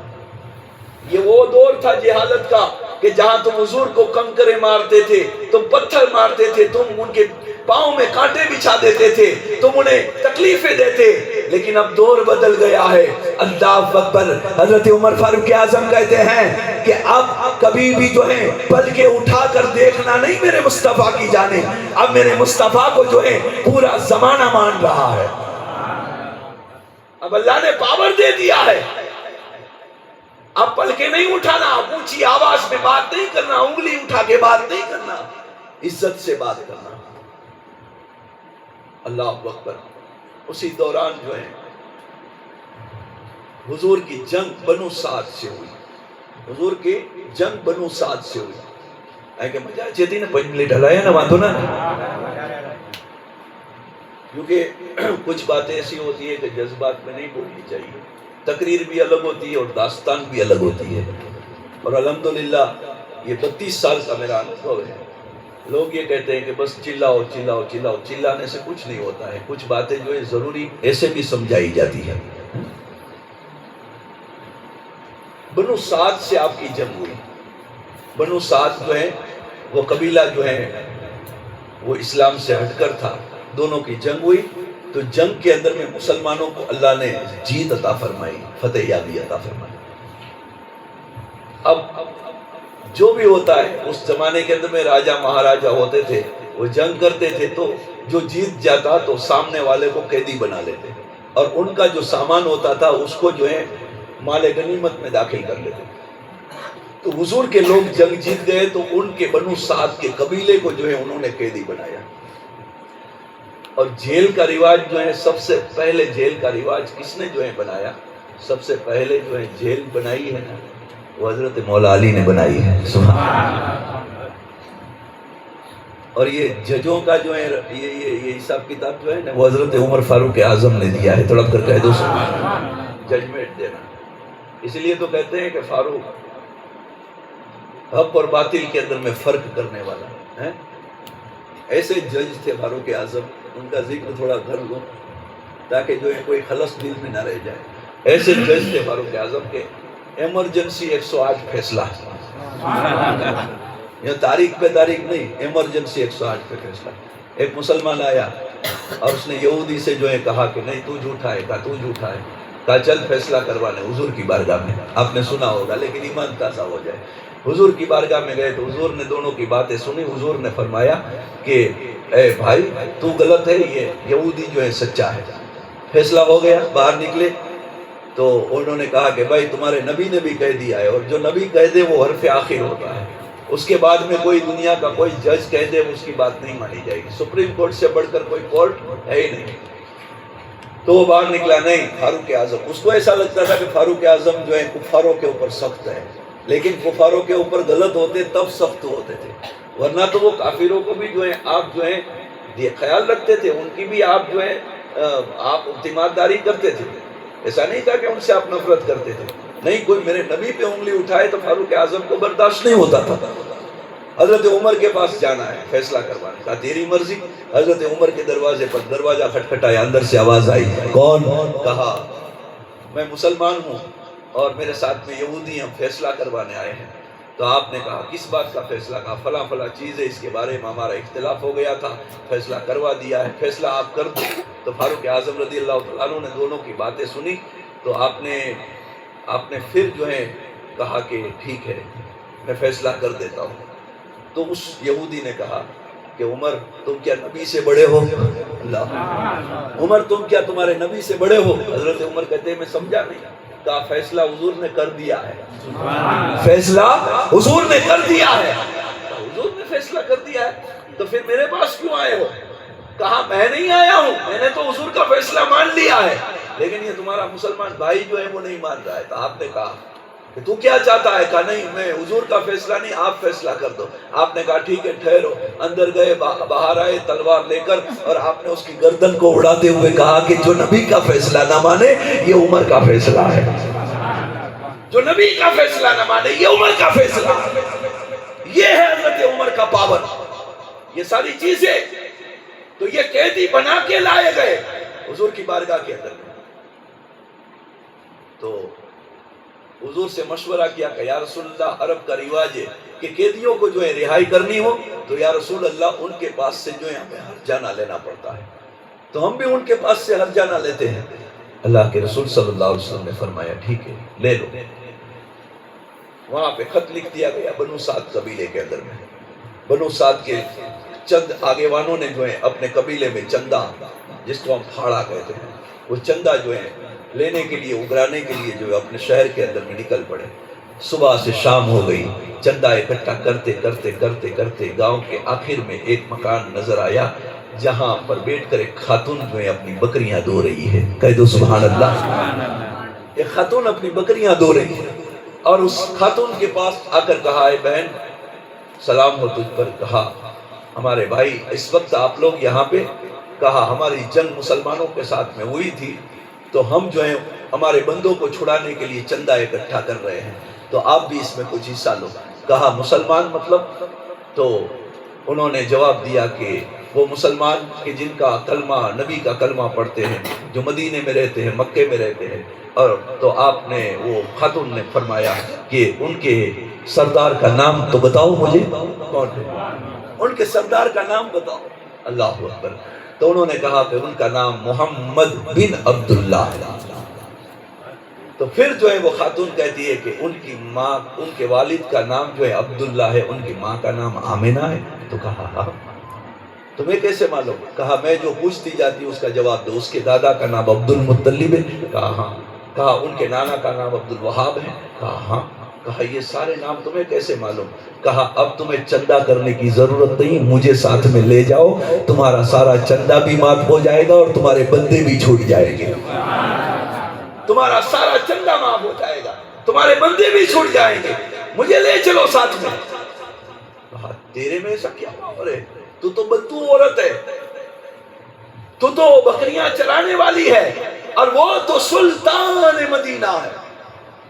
یہ وہ دور تھا جہالت کا کہ جہاں تم حضور کو کنکرے مارتے تھے، تم پتھر مارتے تھے، تم ان کے پاؤں میں کانٹے بچھا دیتے تھے، تم انہیں تکلیفیں دیتے، لیکن اب دور بدل گیا ہے۔ اللہ اکبر۔ حضرت عمر فاروق اعظم کہتے ہیں کہ اب کبھی بھی جو ہے پل کے اٹھا کر دیکھنا نہیں میرے مصطفیٰ کی جانب، اب میرے مصطفیٰ کو جو ہے پورا زمانہ مان رہا ہے۔ اب اللہ نے پاور دے دیا ہے، اب پل کے نہیں اٹھانا، اونچی آواز میں بات نہیں کرنا، انگلی اٹھا کے بات نہیں کرنا، عزت سے بات کرنا۔ اللہ اکبر۔ اسی دوران جو ہے حضور کی جنگ بنو سعد سے ہوئی، حضور کی جنگ بنو سعد سے ہوئی۔ ہے کہ مجھے چیتی نے 5 منٹ ہلایا نا وہاں نا، کیونکہ کچھ باتیں ایسی ہوتی ہے کہ جذبات میں نہیں بولنی چاہیے، تقریر بھی الگ ہوتی ہے اور داستان بھی الگ ہوتی ہے، اور الحمدللہ یہ 32 سال کا میرا انوبھو ہے۔ لوگ یہ کہتے ہیں کہ بس چلاؤ چلاؤ چلاؤ، چلانے سے کچھ نہیں ہوتا ہے، کچھ باتیں جو ہے ضروری ایسے بھی سمجھائی جاتی ہے۔ بنو سعد سے آپ کی جنگ ہوئی۔ بنو سعد جو ہے وہ قبیلہ جو ہے وہ اسلام سے ہٹ کر تھا، دونوں کی جنگ ہوئی، تو جنگ کے اندر میں مسلمانوں کو اللہ نے جیت عطا فرمائی، فتح یابی عطا فرمائی۔ اب جو بھی ہوتا ہے اس زمانے کے اندر میں راجہ مہاراجہ ہوتے تھے، وہ جنگ کرتے تھے تو جو جیت جاتا تو سامنے والے کو قیدی بنا لیتے، اور ان کا جو سامان ہوتا تھا اس کو جو ہے مال غنیمت میں داخل کر لیتے۔ تو حضور کے لوگ جنگ جیت گئے تو ان کے بنو سعد کے قبیلے کو جو ہے انہوں نے قیدی بنایا، اور جیل کا رواج جو ہے سب سے پہلے جیل کا رواج کس نے جو ہے بنایا؟ سب سے پہلے جو ہے جیل بنائی ہے نا وہ حضرت مولا علی نے بنائی ہے، سبحان۔ اور یہ ججوں کا جو ہے یہ حساب کتاب جو ہے نا وہ حضرت عمر فاروق اعظم نے دیا ہے، تڑپ کر کہہ دو سبحان، ججمنٹ دینا۔ اس لیے تو کہتے ہیں کہ فاروق حق اور باطل کے اندر میں فرق کرنے والا ہے۔ ایسے جج تھے فاروق اعظم، ان کا ذکر تھوڑا کر لو تاکہ جو ہے کوئی خلص دل میں نہ رہ جائے۔ ایسے جج تھے فاروق اعظم کے ایمرجنسی 108 فیصلہ، یہ تاریخ پہ تاریخ نہیں، ایمرجنسی 108 پہ فیصلہ۔ ایک مسلمان آیا اور اس نے یہودی سے جو ہے کہا کہ نہیں تو جھوٹا ہے، کہا تو جھوٹا ہے، کہا چل فیصلہ کروانے حضور کی بارگاہ میں، آپ نے سنا ہوگا لیکن ایمان تازہ ہو جائے۔ حضور کی بارگاہ میں گئے تو حضور نے دونوں کی باتیں سنی، حضور نے فرمایا کہ اے بھائی تو غلط ہے، یہ یہودی جو ہے سچا ہے۔ فیصلہ ہو گیا، باہر نکلے تو انہوں نے کہا کہ بھائی تمہارے نبی نے بھی کہہ دیا ہے، اور جو نبی کہہ دے وہ حرف آخر ہوتا ہے، اس کے بعد میں کوئی دنیا کا کوئی جج کہہ دے اس کی بات نہیں مانی جائے گی، سپریم کورٹ سے بڑھ کر کوئی کورٹ ہے ہی نہیں۔ تو وہ باہر نکلا، نہیں فاروق اعظم، اس کو ایسا لگتا تھا کہ فاروق اعظم جو ہے کفاروں کے اوپر سخت ہے، لیکن کفاروں کے اوپر غلط ہوتے تب سخت ہوتے تھے، ورنہ تو وہ کافروں کو بھی جو ہے آپ جو ہے یہ خیال رکھتے تھے، ان کی بھی آپ جو ہے آپ اعتماد داری کرتے تھے، ایسا نہیں تھا کہ ان سے آپ نفرت کرتے تھے۔ نہیں، کوئی میرے نبی پہ انگلی اٹھائے تو فاروق اعظم کو برداشت نہیں ہوتا تھا۔ حضرت عمر کے پاس جانا ہے فیصلہ کروانے کا، تیری مرضی۔ حضرت عمر کے دروازے پر دروازہ کھٹکھٹایا، اندر سے آواز آئی، کون؟ کہا میں مسلمان ہوں اور میرے ساتھ میں یہودی ہم فیصلہ کروانے آئے ہیں۔ تو آپ نے کہا کس بات کا فیصلہ؟ کہا فلاں فلاں چیز ہے، اس کے بارے میں ہمارا اختلاف ہو گیا تھا، فیصلہ کروا دیا ہے، فیصلہ آپ کر دو۔ تو فاروق اعظم رضی اللہ تعالیٰ عنہ نے دونوں کی باتیں سنی، تو آپ نے پھر جو ہے کہا کہ ٹھیک ہے میں فیصلہ کر دیتا ہوں۔ تو اس یہودی نے کہا کہ عمر تم کیا نبی سے بڑے ہو؟ اللہ، عمر تم کیا تمہارے نبی سے بڑے ہو؟ حضرت عمر کہتے ہیں میں سمجھا نہیں۔ کہا فیصلہ حضور نے کر دیا ہے، فیصلہ حضور نے کر دیا ہے۔ حضور نے فیصلہ کر دیا ہے تو پھر میرے پاس کیوں آئے ہو؟ کہا میں نہیں آیا ہوں، میں نے تو حضور کا فیصلہ مان لیا ہے، لیکن یہ تمہارا مسلمان بھائی جو ہے وہ نہیں مان رہا ہے۔ تو آپ نے کہا کہ تو کیا چاہتا ہے؟ کہا نہیں میں حضور کا فیصلہ نہیں، آپ فیصلہ کر دو۔ آپ نے کہا ٹھیک ہے ٹھہرو۔ اندر گئے، باہر آئے تلوار لے کر، اور آپ نے اس کی گردن کو اڑاتے ہوئے کہا کہ جو نبی کا فیصلہ نہ مانے یہ عمر کا فیصلہ ہے، جو نبی کا فیصلہ نہ مانے یہ عمر کا فیصلہ ہے۔ یہ ہے حضرت عمر کا پاور۔ یہ ساری چیزیں تو یہ قیدی بنا کے لائے گئے حضور کی بارگاہ کے اندر۔ تو حضور سے مشورہ کیا کہ یا رسول اللہ عرب کا رواج ہے کہ قیدیوں کو جو ہے رہائی کرنی ہو تو یا رسول اللہ ان کے پاس سے جو ہے ہمیں ہرجانہ لینا پڑتا ہے، تو ہم بھی ان کے پاس سے ہرجانہ لیتے ہیں۔ اللہ کے رسول صلی اللہ علیہ وسلم نے فرمایا ٹھیک ہے لے لو۔ وہاں پہ خط لکھ دیا گیا بنو سعد قبیلے کے اندر میں۔ بنو سعد کے چند آگیوانوں نے جو ہے اپنے قبیلے میں چندہ، جس کو ہم پھاڑا کہتے ہیں، وہ چندہ جو ہے لینے کے لیے، اگرانے کے لیے جو ہے اپنے شہر کے اندر میں نکل پڑے۔ صبح سے شام ہو گئی، چندہ اکٹھا کرتے کرتے کرتے کرتے گاؤں کے آخر میں ایک مکان نظر آیا جہاں پر بیٹھ کر ایک خاتون جو ہے اپنی بکریاں دھو رہی ہے۔ کہہ دو سبحان اللہ۔ ایک خاتون اپنی بکریاں دھو رہی ہے، اور اس خاتون کے پاس آ کر کہا اے بہن سلام ہو تجھ پر۔ کہا ہمارے بھائی اس وقت آپ لوگ یہاں پہ؟ کہا ہماری جنگ مسلمانوں کے ساتھ میں ہوئی تھی تو ہم جو ہیں ہمارے بندوں کو چھڑانے کے لیے چندہ اکٹھا کر رہے ہیں، تو آپ بھی اس میں کچھ حصہ لو۔ کہا مسلمان مطلب؟ تو انہوں نے جواب دیا کہ وہ مسلمان کہ جن کا کلمہ، نبی کا کلمہ پڑھتے ہیں، جو مدینے میں رہتے ہیں، مکے میں رہتے ہیں۔ اور تو آپ نے، وہ خاتون نے فرمایا کہ ان کے سردار کا نام تو بتاؤ مجھے، کون ہے؟ ان کے سردار کا نام بتاؤ۔ اللہ اکبر۔ تو انہوں نے کہا کہ ان کا نام محمد بن عبداللہ ہے۔ تو پھر جو ہے وہ خاتون کہتی ہے کہ ان کی ماں، ان کے والد کا نام جو ہے عبداللہ ہے، ان کی ماں کا نام آمنہ ہے۔ تو کہا ہاں۔ تمہیں کیسے معلوم؟ کہا میں جو پوچھتی جاتی اس کا جواب دو۔ اس کے دادا کا نام عبد المطلب ہے؟ کہا ہاں۔ کہا ان کے نانا کا نام عبد الوہاب ہے؟ کہا ہاں۔ کہا یہ سارے نام تمہیں کیسے معلوم؟ کہا اب تمہیں چندہ کرنے کی ضرورت نہیں، مجھے ساتھ میں لے جاؤ، تمہارا سارا چندہ بھی معاف ہو جائے گا اور تمہارے بندے بھی چھوٹ جائیں گے۔ تمہارا سارا چندہ معاف ہو جائے گا، تمہارے بندے بھی چھوٹ جائیں گے، مجھے لے چلو ساتھ میں۔ کہا تیرے میں ایسا کیا پاور ہے؟ تو تو بدو عورت ہے، تو بکریاں چرانے والی ہے، اور وہ تو سلطان مدینہ ہے،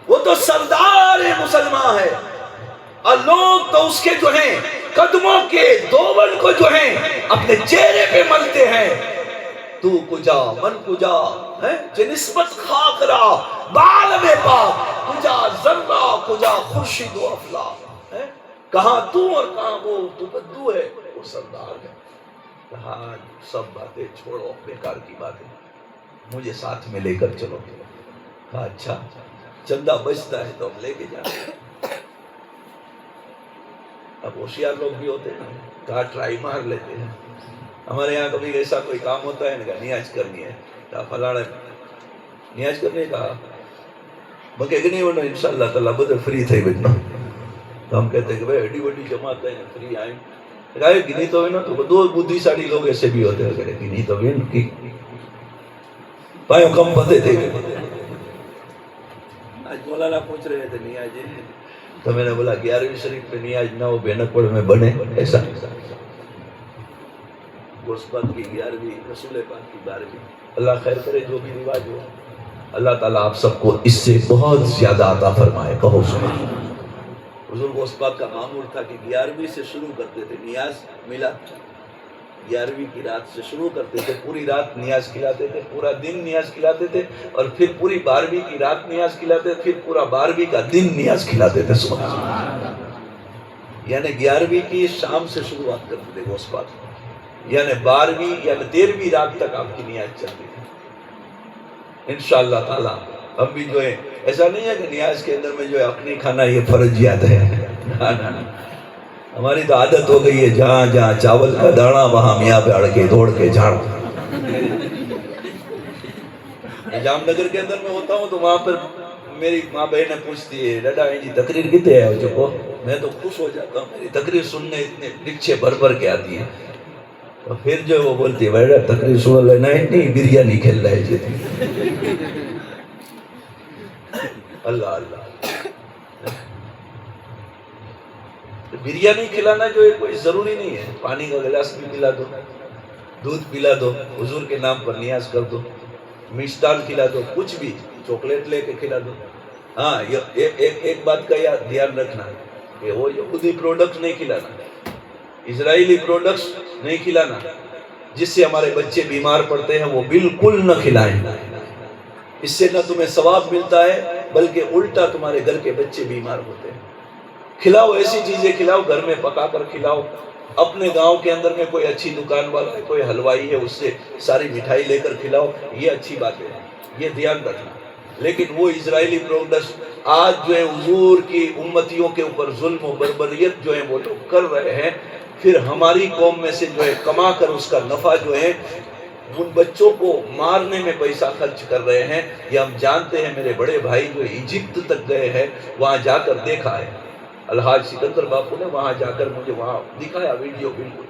وہ تو سردار مسلمان ہے، اور لوگ تو اس کے جو ہیں قدموں کے دوبن کو جو ہیں اپنے چہرے پہ ملتے ہیں۔ تو کجا من کجا ہے چه نسبت خاک را بعالم پاک کجا ذرہ کجا خورشید و افلاک ہے، کہاں تو اور کہاں وہ، تو بدو ہے وہ سردار ہے. کہا سب باتیں چھوڑو، بیکار کی باتیں، مجھے ساتھ میں لے کر چلو. کہا اچھا چندہ بچتا ہے تو ہم لے کے جاتے. اب ہوشیار لوگ بھی ہوتے ہیں، کہا ٹرائی مار لیتے ہیں. ہمارے یہاں کبھی ایسا کوئی کام ہوتا ہے، کہا نیاز کرنی ہے، کہا فلانا نیاز کرنے کا مکہ نہیں ہونا انشاءاللہ تعالیٰ بدر فری تھے بجنا. تو ہم کہتے ہیں کہ بھائی ایڈی وڈی جماعت ہے فری آئیں. کہا گنی تو ہے نا، تو دو بدھی ساڑی لوگ ایسے بھی ہوتے ہیں، کہتے گنی تو ہے کی پائیں کم پتے تھے. آج مولانا پوچھ رہے تھے نیاز ہے، تو میں نے بولا 11ویں شریف پہ نیاز نہ ہو بینک پڑ میں بنے ایسا. گوسپت کی 11ویں، رسول پاک کی 12ویں. اللہ خیر کرے جو بھی رواج ہو. اللہ تعالیٰ آپ سب کو اس سے بہت زیادہ عطا فرمائے. کہو سبحان اللہ. حضور گوسپت کا معمول تھا کہ 11ویں سے شروع کرتے تھے نیاز میلاد. 11ویں کی رات سے شروع کرتے تھے، پوری رات نیاز کھلاتے تھے، پورا دن نیاز کھلاتے تھے، اور پھر پوری 12ویں کی رات نیاز کھلاتے تھے، پھر پورا 12ویں کا دن نیاز کھلاتے تھے. سبحان اللہ. یعنی 11ویں کی شام سے شروعات کرتے تھے گوسپت، یعنی 12ویں یعنی 13ویں رات تک آپ کی نیاز چلتی تھی. انشاءاللہ تعالیٰ ہم بھی جو ہے، ایسا نہیں ہے کہ نیاز کے اندر میں جو ہے اپنی کھانا یہ فرضیات ہے. ہماری تو عادت ہو گئی ہے جہاں جہاں چاول کا دانا وہاں میاں پہ اڑ کے دوڑ کے جھاڑ. جام نگر کے اندر میں ہوتا ہوں تو وہاں پر میری ماں بہنیں پوچھتی ہے ڈاڈا جی تقریر کتنے ہے چکو. میں تو خوش ہو جاتا ہوں، میری تقریر سننے اتنے رکشے بھر بھر کے آتی ہے. تو پھر جو وہ بولتی ہے بیٹا تقریر سن لینا ہے نہیں بریانی کھیل رہے جی. اللہ اللہ. بریانی کھلانا جو ہے کوئی ضروری نہیں ہے، پانی کا گلاس بھی پلا دو، دودھ پلا دو، حضور کے نام پر نیاز کر دو، مشتال کھلا دو، کچھ بھی، چاکلیٹ لے کے کھلا دو. ہاں ایک بات کا دھیان رکھنا کہ وہ یہودی پروڈکٹ نہیں کھلانا، اسرائیلی پروڈکٹس نہیں کھلانا، جس سے ہمارے بچے بیمار پڑتے ہیں وہ بالکل نہ کھلائیں. اس سے نہ تمہیں ثواب ملتا ہے بلکہ الٹا تمہارے گھر کے بچے بیمار ہوتے ہیں. کھلاؤ ایسی چیزیں کھلاؤ، گھر میں پکا کر کھلاؤ. اپنے گاؤں کے اندر میں کوئی اچھی دکان والا ہے، کوئی حلوائی ہے، اس سے ساری مٹھائی لے کر کھلاؤ، یہ اچھی بات ہے، یہ دھیان رکھنا. لیکن وہ اسرائیلی پروڈکٹس آج جو ہے حضور کی امتیوں کے اوپر ظلم و بربریت جو ہے وہ لوگ کر رہے ہیں، پھر ہماری قوم میں سے جو ہے کما کر اس کا نفع جو ہے ان بچوں کو مارنے میں پیسہ خرچ کر رہے ہیں. یہ ہم جانتے ہیں. میرے بڑے بھائی جو ایجپت تک گئے ہیں، وہاں جا کر دیکھا ہے. الحاج سکندر باپو نے وہاں جا کر مجھے وہاں دکھایا ویڈیو، بالکل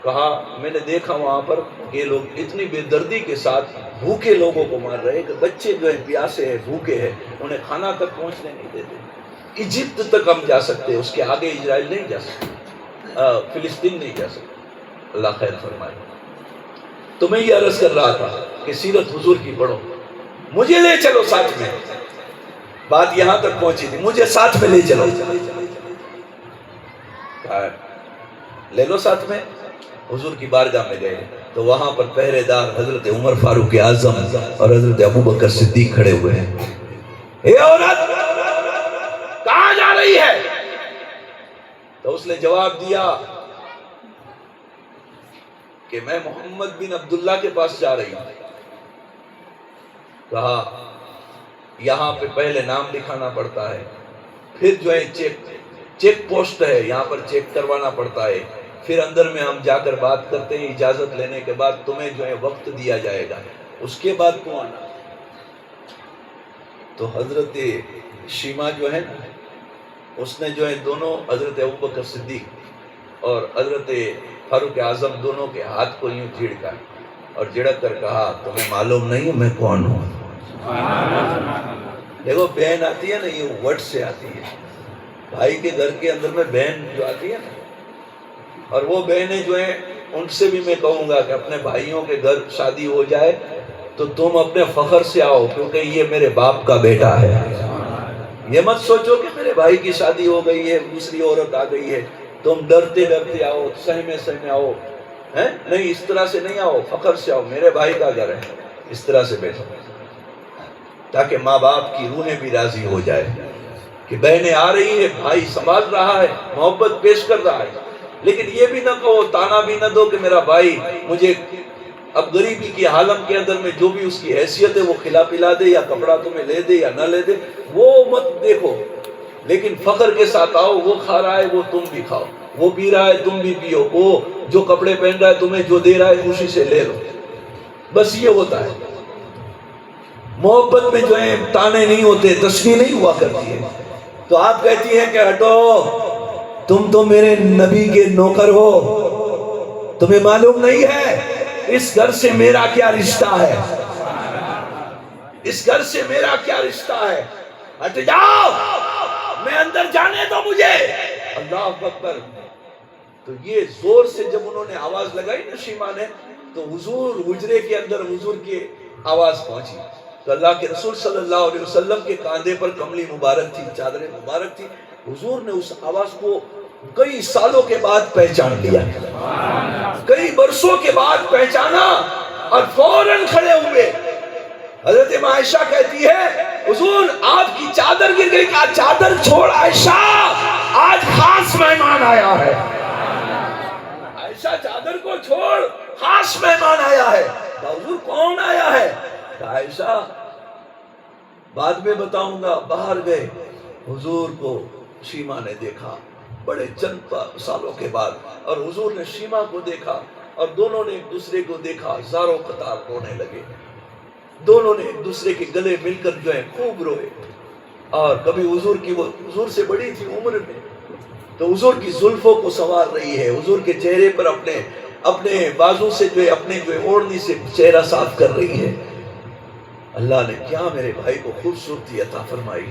کہا میں نے دیکھا وہاں پر یہ لوگ اتنی بے دردی کے ساتھ بھوکے لوگوں کو مار رہے ہیں کہ بچے جو ہے پیاسے ہیں، بھوکے ہیں، انہیں کھانا تک پہنچنے نہیں دیتے. ایجپت تک ہم جا سکتے، اس کے آگے اسرائیل نہیں جا سکتے، فلسطین نہیں جا سکتے. اللہ خیر فرمائے. تو میں یہ عرض کر رہا تھا کہ سیرت حضور کی پڑھو، مجھے لے چلو ساتھ میں. بات یہاں تک پہنچی تھی، مجھے ساتھ میں لے چلو. لے لو ساتھ میں. حضور کی بارگاہ میں گئے تو وہاں پر پہرے دار حضرت عمر فاروق اعظم اور حضرت ابو بکر صدیق کھڑے ہوئے ہیں. اے عورت کہاں جا رہی ہے؟ تو اس نے جواب دیا کہ میں محمد بن عبداللہ کے پاس جا رہی ہوں. کہا یہاں پہ پہلے نام لکھانا پڑتا ہے، پھر جو ہے چیک پوسٹ ہے، یہاں پر چیک کروانا پڑتا ہے، پھر اندر میں ہم جا کر بات کرتے ہیں. اجازت لینے کے بعد تمہیں جو ہے وقت دیا جائے گا، اس کے بعد تو آنا. تو حضرت شیما جو ہے نا، اس نے جو ہے دونوں حضرت ابوبکر صدیق اور حضرت فاروق اعظم دونوں کے ہاتھ کو یوں جھڑکا اور جھڑک کر کہا تمہیں معلوم نہیں میں کون ہوں. دیکھو بہن آتی ہے نا، یہ وٹ سے آتی ہے. بھائی کے گھر کے اندر میں بہن جو آتی ہے نا، اور وہ بہنیں جو ہیں ان سے بھی میں کہوں گا کہ اپنے بھائیوں کے گھر شادی ہو جائے تو تم اپنے فخر سے آؤ، کیونکہ یہ میرے باپ کا بیٹا ہے. یہ مت سوچو کہ میرے بھائی کی شادی ہو گئی ہے، دوسری عورت آ گئی ہے، تم ڈرتے ڈرتے آؤ، سہمے آؤ. نہیں، اس طرح سے نہیں آؤ، فخر سے آؤ، میرے بھائی کا گھر ہے، اس طرح سے بیٹھو. تاکہ ماں باپ کی روحیں بھی راضی ہو جائے کہ بہنیں آ رہی ہے، بھائی سنبھال رہا ہے، محبت پیش کر رہا ہے، لیکن یہ بھی نہ کہو، تانا بھی نہ دو کہ میرا بھائی مجھے اب غریبی کی عالم کے اندر میں جو بھی اس کی حیثیت ہے وہ کھلا پلا دے یا کپڑا تمہیں لے دے یا نہ لے دے، وہ مت دیکھو، لیکن فخر کے ساتھ آؤ، وہ کھا رہا ہے وہ تم بھی کھاؤ، وہ پی رہا ہے تم بھی پیو، وہ جو کپڑے پہن رہا ہے تمہیں جو دے رہا ہے خوشی سے لے لو، بس یہ ہوتا ہے۔ محبت میں جو ہے تانے نہیں ہوتے، تشریح نہیں ہوا کرتی ہے۔ تو آپ کہتی ہیں کہ ہٹو، تم تو میرے نبی کے نوکر ہو، تمہیں معلوم نہیں ہے اس گھر سے میرا کیا رشتہ ہے، اس گھر سے میرا کیا رشتہ ہے، ہٹ جاؤ، میں اندر جانے دو مجھے، اللہ اکبر۔ تو یہ زور سے جب انہوں نے آواز لگائی نا شیما نے، تو حضور حجرے کے اندر حضور کی آواز پہنچی، تو اللہ کے رسول صلی اللہ علیہ وسلم کے کاندھے پر کملی مبارک تھی، چادر مبارک تھی، حضور نے اس آواز کو کئی سالوں کے بعد پہچان لیا، کئی برسوں کے بعد پہچانا، اور فوراً کھڑے ہوئے۔ حضرت عائشہ کہتی ہے حضور آپ کی چادر گر گئی، کہا چادر چھوڑ عائشہ، آج خاص مہمان آیا ہے، عائشہ چادر کو چھوڑ، خاص مہمان آیا ہے۔ کہا حضور کون آیا ہے؟ کہا عائشہ بعد میں بتاؤں گا۔ باہر گئے، حضور کو شیما نے دیکھا بڑے چند سالوں کے بعد، اور حضور نے شیما کو دیکھا، اور دونوں نے ایک دوسرے کو دیکھا، زاروں قطار رونے لگے، دونوں نے ایک دوسرے کے گلے مل کر جو ہے خوب روئے، اور کبھی حضور کی، وہ حضور سے بڑی تھی عمر میں، تو حضور کی زلفوں کو سنوار رہی ہے، حضور کے چہرے پر اپنے بازو سے جو ہے اپنے جو ہے اوڑھنی سے چہرہ صاف کر رہی ہے۔ اللہ نے کیا میرے بھائی کو خوبصورتی عطا فرمائی۔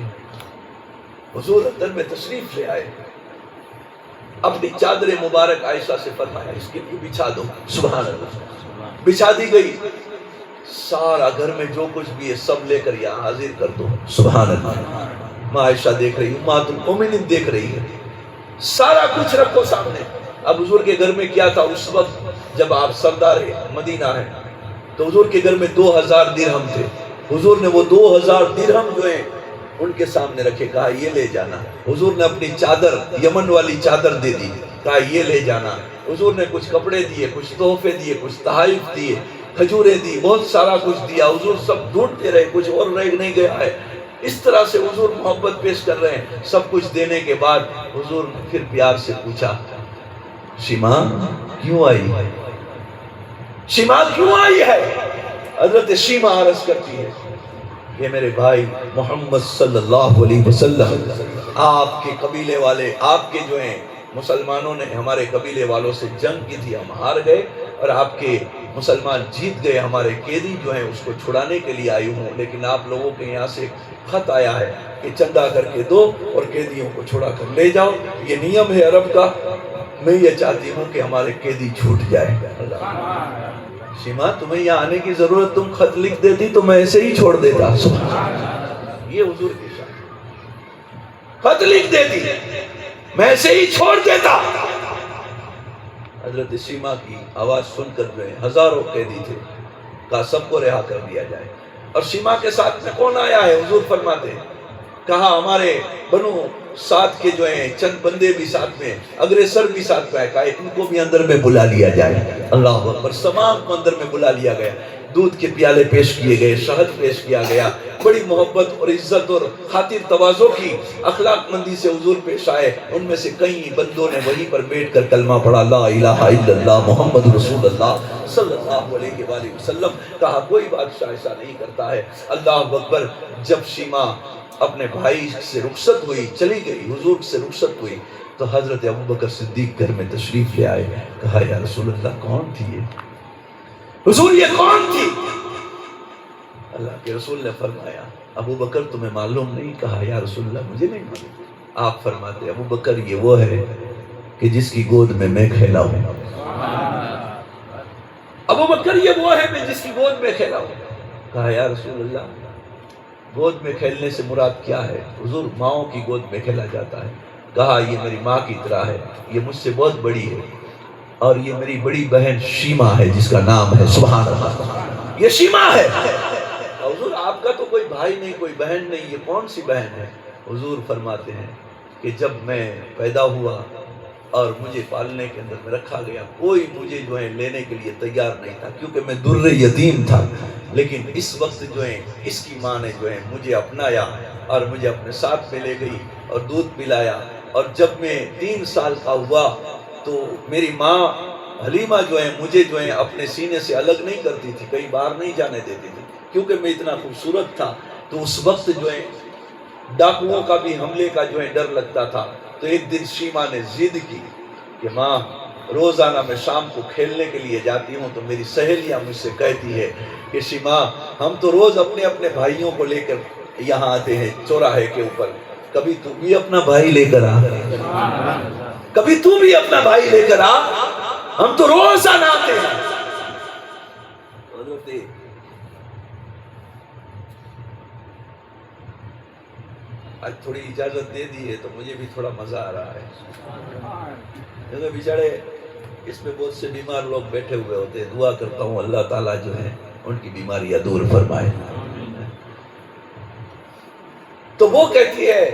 حضور اندر میں تشریف لے آئے، اپنی چادر مبارک عائشہ سے فرمایا اس کے لیے بچھا دو، سبحان اللہ، بچھا دی گئی۔ سارا گھر میں جو کچھ بھی ہے سب لے کر یہاں حاضر کر دو، سبحان اللہ۔ ماں عائشہ دیکھ رہی، امہات المومنین دیکھ رہی ہے، سارا کچھ رکھو سامنے۔ اب حضور کے گھر میں کیا تھا اس وقت جب آپ سردار مدینہ ہیں، تو حضور کے گھر میں 2000 درہم تھے، حضور نے وہ 2000 درہم جو ہیں ان کے سامنے رکھے، کہا یہ لے جانا۔ حضور نے اپنی چادر، یمن والی چادر دے دی، کہا یہ لے جانا۔ حضور نے کچھ کپڑے دیے، کچھ تحفے دیے، کچھ تحائف دیے، کھجوریں دی، بہت سارا کچھ دیا۔ حضور سب ڈھونڈتے رہے، کچھ اور رہ نہیں گیا ہے، اس طرح سے حضور محبت پیش کر رہے ہیں۔ سب کچھ دینے کے بعد حضور نے پھر پیار سے پوچھا شیما کیوں آئی، شیما کیوں آئی ہے؟ حضرت شیما عرض کرتی ہے یہ میرے بھائی محمد صلی اللہ علیہ وسلم، آپ کے قبیلے والے، آپ کے جو ہیں مسلمانوں نے ہمارے قبیلے والوں سے جنگ کی تھی، ہم ہار گئے، اور آپ کے مسلمان جیت گئے، ہمارے قیدی جو ہیں اس کو چھڑانے کے لیے آئی ہوں، لیکن آپ لوگوں کے یہاں سے خط آیا ہے کہ چندہ کر کے دو اور قیدیوں کو چھڑا کر لے جاؤ، یہ نیم ہے عرب کا، میں یہ چاہتی ہوں کہ ہمارے قیدی چھوٹ جائے۔ شیما تمہیں یہاں آنے کی ضرورت، تم خط لکھ دیتی تو میں ایسے ہی چھوڑ دیتا، یہ حضور کی شان، خط لکھ دیتی میں ایسے ہی چھوڑ دیتا۔ حضرت شیما کی آواز سن کر جو ہے ہزاروں قیدی تھے، کہا سب کو رہا کر دیا جائے۔ اور شیما کے ساتھ میں کون آیا ہے؟ حضور فرماتے ہیں، کہا ہمارے بنو ساتھ کے جو ہیں چند بندے بھی ساتھ میں، اگریسر بھی ساتھ میں، کہا ان کو بھی اندر میں بلا لیا جائے۔ اللہ اکبر، تمام کو اندر میں بلا لیا گیا، دودھ کے پیالے پیش کیے گئے، شہد پیش کیا گیا، بڑی محبت اور عزت اور خاطر تواضع کی اخلاق مندی سے حضور پیش آئے۔ ان میں سے کئی بندوں نے وہیں پر بیٹھ کر کلمہ پڑھا، لا الہ الا اللہ محمد رسول اللہ صلی اللہ علیہ وآلہ وسلم۔ کہا کوئی بادشاہ ایسا نہیں کرتا ہے۔ اللہ اکبر۔ جب شیما اپنے بھائی سے رخصت ہوئی، چلی گئی، حضور سے رخصت ہوئی، تو حضرت ابوبکر صدیق گھر میں تشریف لے آئے۔ کہا یا رسول اللہ کون تھی یہ؟ حضور یہ کون تھی؟ اللہ کے رسول نے فرمایا ابوبکر تمہیں معلوم نہیں؟ کہا یا رسول اللہ مجھے نہیں معلوم۔ آپ فرماتے ابوبکر یہ وہ ہے کہ جس کی گود میں کھیلا ہوں۔ ابوبکر یہ وہ ہے جس کی گود میں کھیلا ہوں۔ کہا یا رسول اللہ گود میں کھیلنے سے مراد کیا ہے؟ حضور ماؤں کی گود میں کھیلا جاتا ہے۔ کہا یہ میری ماں کی طرح ہے، یہ مجھ سے بہت بڑی ہے، اور یہ میری بڑی بہن شیما ہے جس کا نام ہے، سبحان اللہ، یہ شیما ہے۔ حضور آپ کا تو کوئی بھائی نہیں، کوئی بہن نہیں، یہ کون سی بہن ہے؟ حضور فرماتے ہیں کہ جب میں پیدا ہوا اور مجھے پالنے کے اندر میں رکھا گیا، کوئی مجھے جو ہے لینے کے لیے تیار نہیں تھا، کیونکہ میں در یتیم تھا، لیکن اس وقت جو ہے اس کی ماں نے جو ہے مجھے اپنایا اور مجھے اپنے ساتھ میں لے گئی اور دودھ پلایا، اور جب میں 3 سال کا ہوا تو میری ماں حلیمہ جو ہے مجھے جو ہے اپنے سینے سے الگ نہیں کرتی تھی، کہیں باہر نہیں جانے دیتی تھی، کیونکہ میں اتنا خوبصورت تھا۔ تو اس وقت جو ہے ڈاکوؤں کا بھی حملے کا جو ہے ڈر لگتا تھا۔ تو ایک دن شیما نے ضد کی کہ ماں روزانہ میں شام کو کھیلنے کے لیے جاتی ہوں تو میری سہیلیاں مجھ سے کہتی ہے کہ شیما ہم تو روز اپنے اپنے بھائیوں کو لے کر یہاں آتے ہیں چوراہے کے اوپر، کبھی تو بھی اپنا بھائی لے کر آ، کبھی تو بھی اپنا بھائی لے کر آ، ہم تو روزانہ آتے ہیں۔ حضرت آج تھوڑی اجازت دے دی ہے تو مجھے بھی تھوڑا مزہ آ رہا ہے، کیونکہ بیچارے اس میں بہت سے بیمار لوگ بیٹھے ہوئے ہوتے ہیں، دعا کرتا ہوں اللہ تعالیٰ جو ہے ان کی بیماریاں دور فرمائے۔ تو وہ کہتی ہے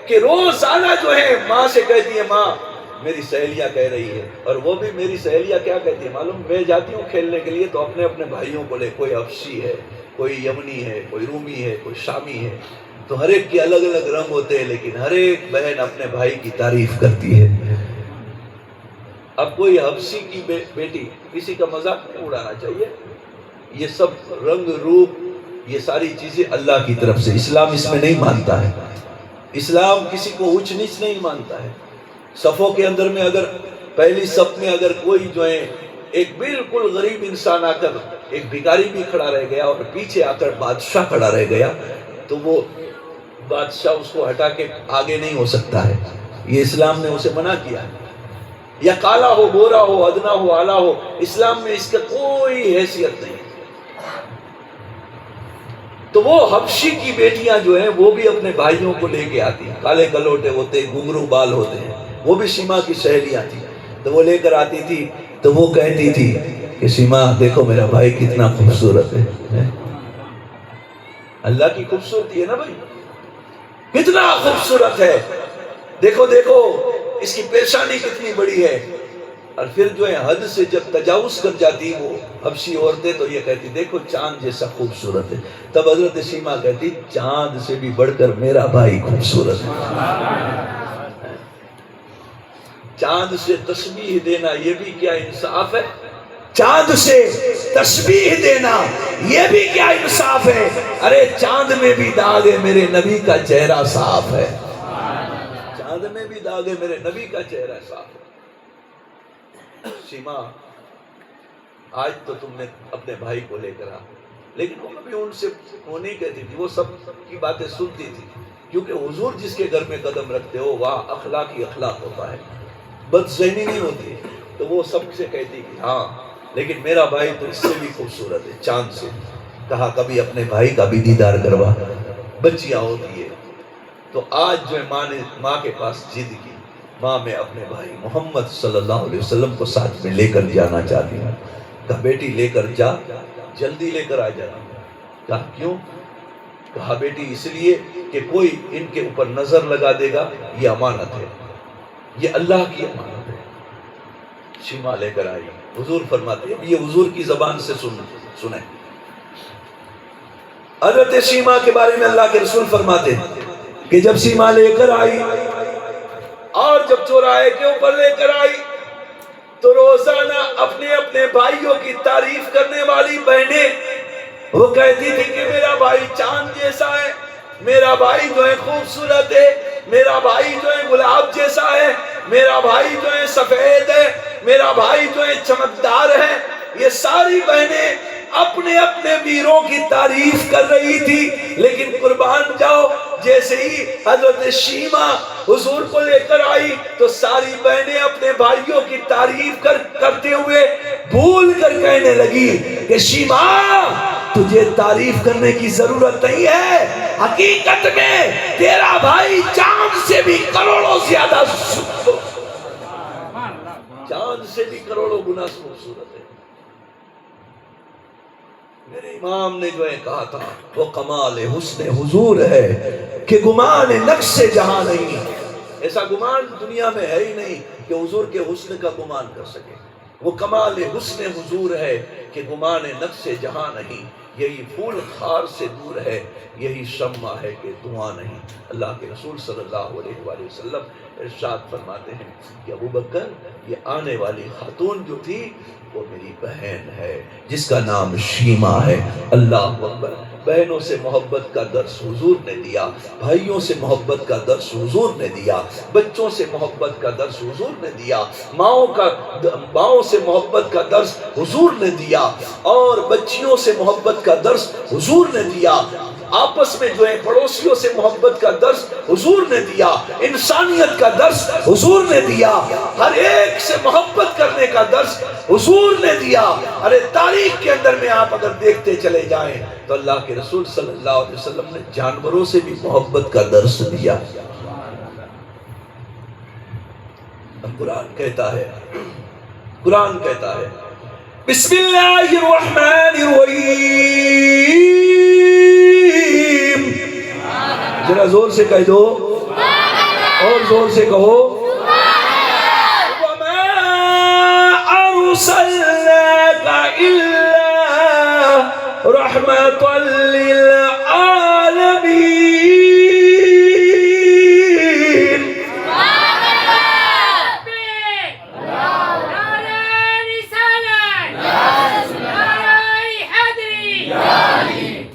کہ روزانہ جو ہے ماں سے کہتی ہے ماں میری سہیلیاں کہہ رہی ہے، اور وہ بھی میری سہیلیاں کیا کہتی ہے معلوم، میں جاتی ہوں کھیلنے کے لیے تو اپنے اپنے بھائیوں کو لے، کوئی حبشی ہے، کوئی یمنی ہے، کوئی رومی ہے، کوئی شامی ہے، تو ہر ایک کے الگ الگ رنگ ہوتے ہیں، لیکن ہر ایک بہن اپنے بھائی کی تعریف کرتی ہے۔ اب کوئی حبشی کی بیٹی، کسی کا مذاق نہیں اڑانا چاہیے، یہ سب رنگ روپ یہ ساری چیزیں اللہ کی طرف سے، اسلام اس میں نہیں مانتا ہے، اسلام کسی کو اونچ نیچ نہیں مانتا ہے۔ صفوں کے اندر میں اگر پہلی صف میں اگر کوئی جو ہے ایک بالکل غریب انسان آ کر ایک بھکاری بھی کھڑا رہ گیا اور پیچھے آ کر بادشاہ کھڑا رہ گیا تو وہ بادشاہ اس کو ہٹا کے آگے نہیں ہو سکتا ہے، یہ اسلام نے اسے منع کیا ہے۔ یا کالا ہو، گورا ہو، ادنا ہو، اعلیٰ ہو، اسلام میں اس کا کوئی حیثیت نہیں۔ تو وہ حبشی کی بیٹیاں جو ہیں وہ بھی اپنے بھائیوں کو لے کے آتی ہیں، کالے کلوٹے ہوتے، گھنگرو بال ہوتے ہیں، وہ بھی سیما کی سہیلیاں تھیں، تو وہ لے کر آتی تھی تو وہ کہتی تھی کہ سیما دیکھو میرا بھائی کتنا خوبصورت ہے۔ اللہ کی خوبصورتی ہے نا بھائی، کتنا خوبصورت ہے، دیکھو دیکھو اس کی پیشانی کتنی بڑی ہے۔ اور پھر جو ہے حد سے جب تجاوز کر جاتی وہ حبشی عورتیں تو یہ کہتی دیکھو چاند جیسا خوبصورت ہے، تب حضرت سیما کہتی چاند سے بھی بڑھ کر میرا بھائی خوبصورت ہے۔ چاند سے تسبیح دینا یہ بھی کیا انصاف ہے، چاند سے تسبیح دینا یہ بھی کیا انصاف ہے، ارے چاند میں بھی داغ ہے میرے نبی کا چہرہ صاف ہے، چاند میں بھی داغ ہے میرے نبی کا چہرہ صاف ہے۔ سیما آج تو تم نے اپنے بھائی کو لے کر آ، لیکن وہ کبھی ان سے وہ نہیں کہتی تھی، وہ سب کی باتیں سنتی تھی، کیونکہ حضور جس کے گھر میں قدم رکھتے ہو وہاں اخلاق ہی اخلاق ہوتا ہے، بد ذہنی نہیں ہوتی، تو وہ سب سے کہتی کہ ہاں لیکن میرا بھائی تو اس سے بھی خوبصورت ہے چاند سے۔ کہا کبھی اپنے بھائی کا بھی دیدار کروا، بچیاں ہوتی ہے۔ تو آج جو ہے ماں کے پاس ضد کی، ماں میں اپنے بھائی محمد صلی اللہ علیہ وسلم کو ساتھ میں لے کر جانا چاہتی ہوں۔ کہا بیٹی لے کر جا، جلدی لے کر آ جانا۔ کہا کیوں؟ کہا بیٹی اس لیے کہ کوئی ان کے اوپر نظر لگا دے گا، یہ امانت ہے، یہ اللہ کی امانت ہے۔ سیما لے کر آئی، حضور فرماتے ہیں، یہ حضور کی زبان سے سنیں۔ حضرت سیما کے بارے میں اللہ کے رسول فرماتے ہیں کہ جب سیما لے کر آئی اور جب چوراہے کے اوپر لے کر آئی تو روزانہ اپنے اپنے بھائیوں کی تعریف کرنے والی بہنیں وہ کہتی تھی کہ میرا بھائی چاند جیسا ہے، میرا بھائی جو ہے خوبصورت ہے، میرا بھائی جو ہے گلاب جیسا ہے، میرا بھائی جو ہے سفید ہے، میرا بھائی جو ہے چمکدار ہے۔ یہ ساری بہنیں اپنے اپنے ویروں کی تعریف کر رہی تھی، لیکن قربان جاؤ جیسے ہی حضرت شیما حضور کو لے کر آئی تو ساری بہنیں اپنے بھائیوں کی تعریف کرتے ہوئے بھول کر کہنے لگی کہ شیما تجھے تعریف کرنے کی ضرورت نہیں ہے، حقیقت میں تیرا بھائی چاند سے بھی کروڑوں زیادہ چاند سے بھی کروڑوں گنا خوبصورت ہے۔ میرے امام نے جو ہے کہا تھا وہ کمال حسن حضور ہے کہ گمان نقش جہاں نہیں. ایسا گمان دنیا میں ہے ہی نہیں کہ حضور کے حسن کا گمان کر سکے. وہ کمال حسن حضور ہے کہ گمان نقش جہاں نہیں. یہی پھول خار سے دور ہے، یہی شمع ہے کہ دھواں نہیں. اللہ کے رسول صلی اللہ علیہ وآلہ وسلم ارشاد فرماتے ہیں کہ ابو بکر یہ آنے والی خاتون جو تھی وہ میری بہن ہے جس کا نام شیمہ ہے. اللہ اکبر. بہنوں سے محبت کا درس حضور نے دیا، بھائیوں سے محبت کا درس حضور نے دیا، بچوں سے محبت کا درس حضور نے دیا، ماؤں سے محبت کا درس حضور نے دیا، اور بچیوں سے محبت کا درس حضور نے دیا. آپس میں جو ہے پڑوسیوں سے محبت کا درس حضور نے دیا، انسانیت کا درس حضور نے دیا، ہر ایک سے محبت کرنے کا درس حضور نے دیا. ارے تاریخ کے اندر میں آپ اگر دیکھتے چلے جائیں تو اللہ کے رسول صلی اللہ علیہ وسلم نے جانوروں سے بھی محبت کا درس دیا. قرآن کہتا ہے بسم اللہ الرحمن الرحیم. ذرا زور سے کہہ دو اور زور سے کہو. وَمَا أَرْسَلْنَاكَ إِلَّا رَحْمَةً لِّلْعَالَمِينَ.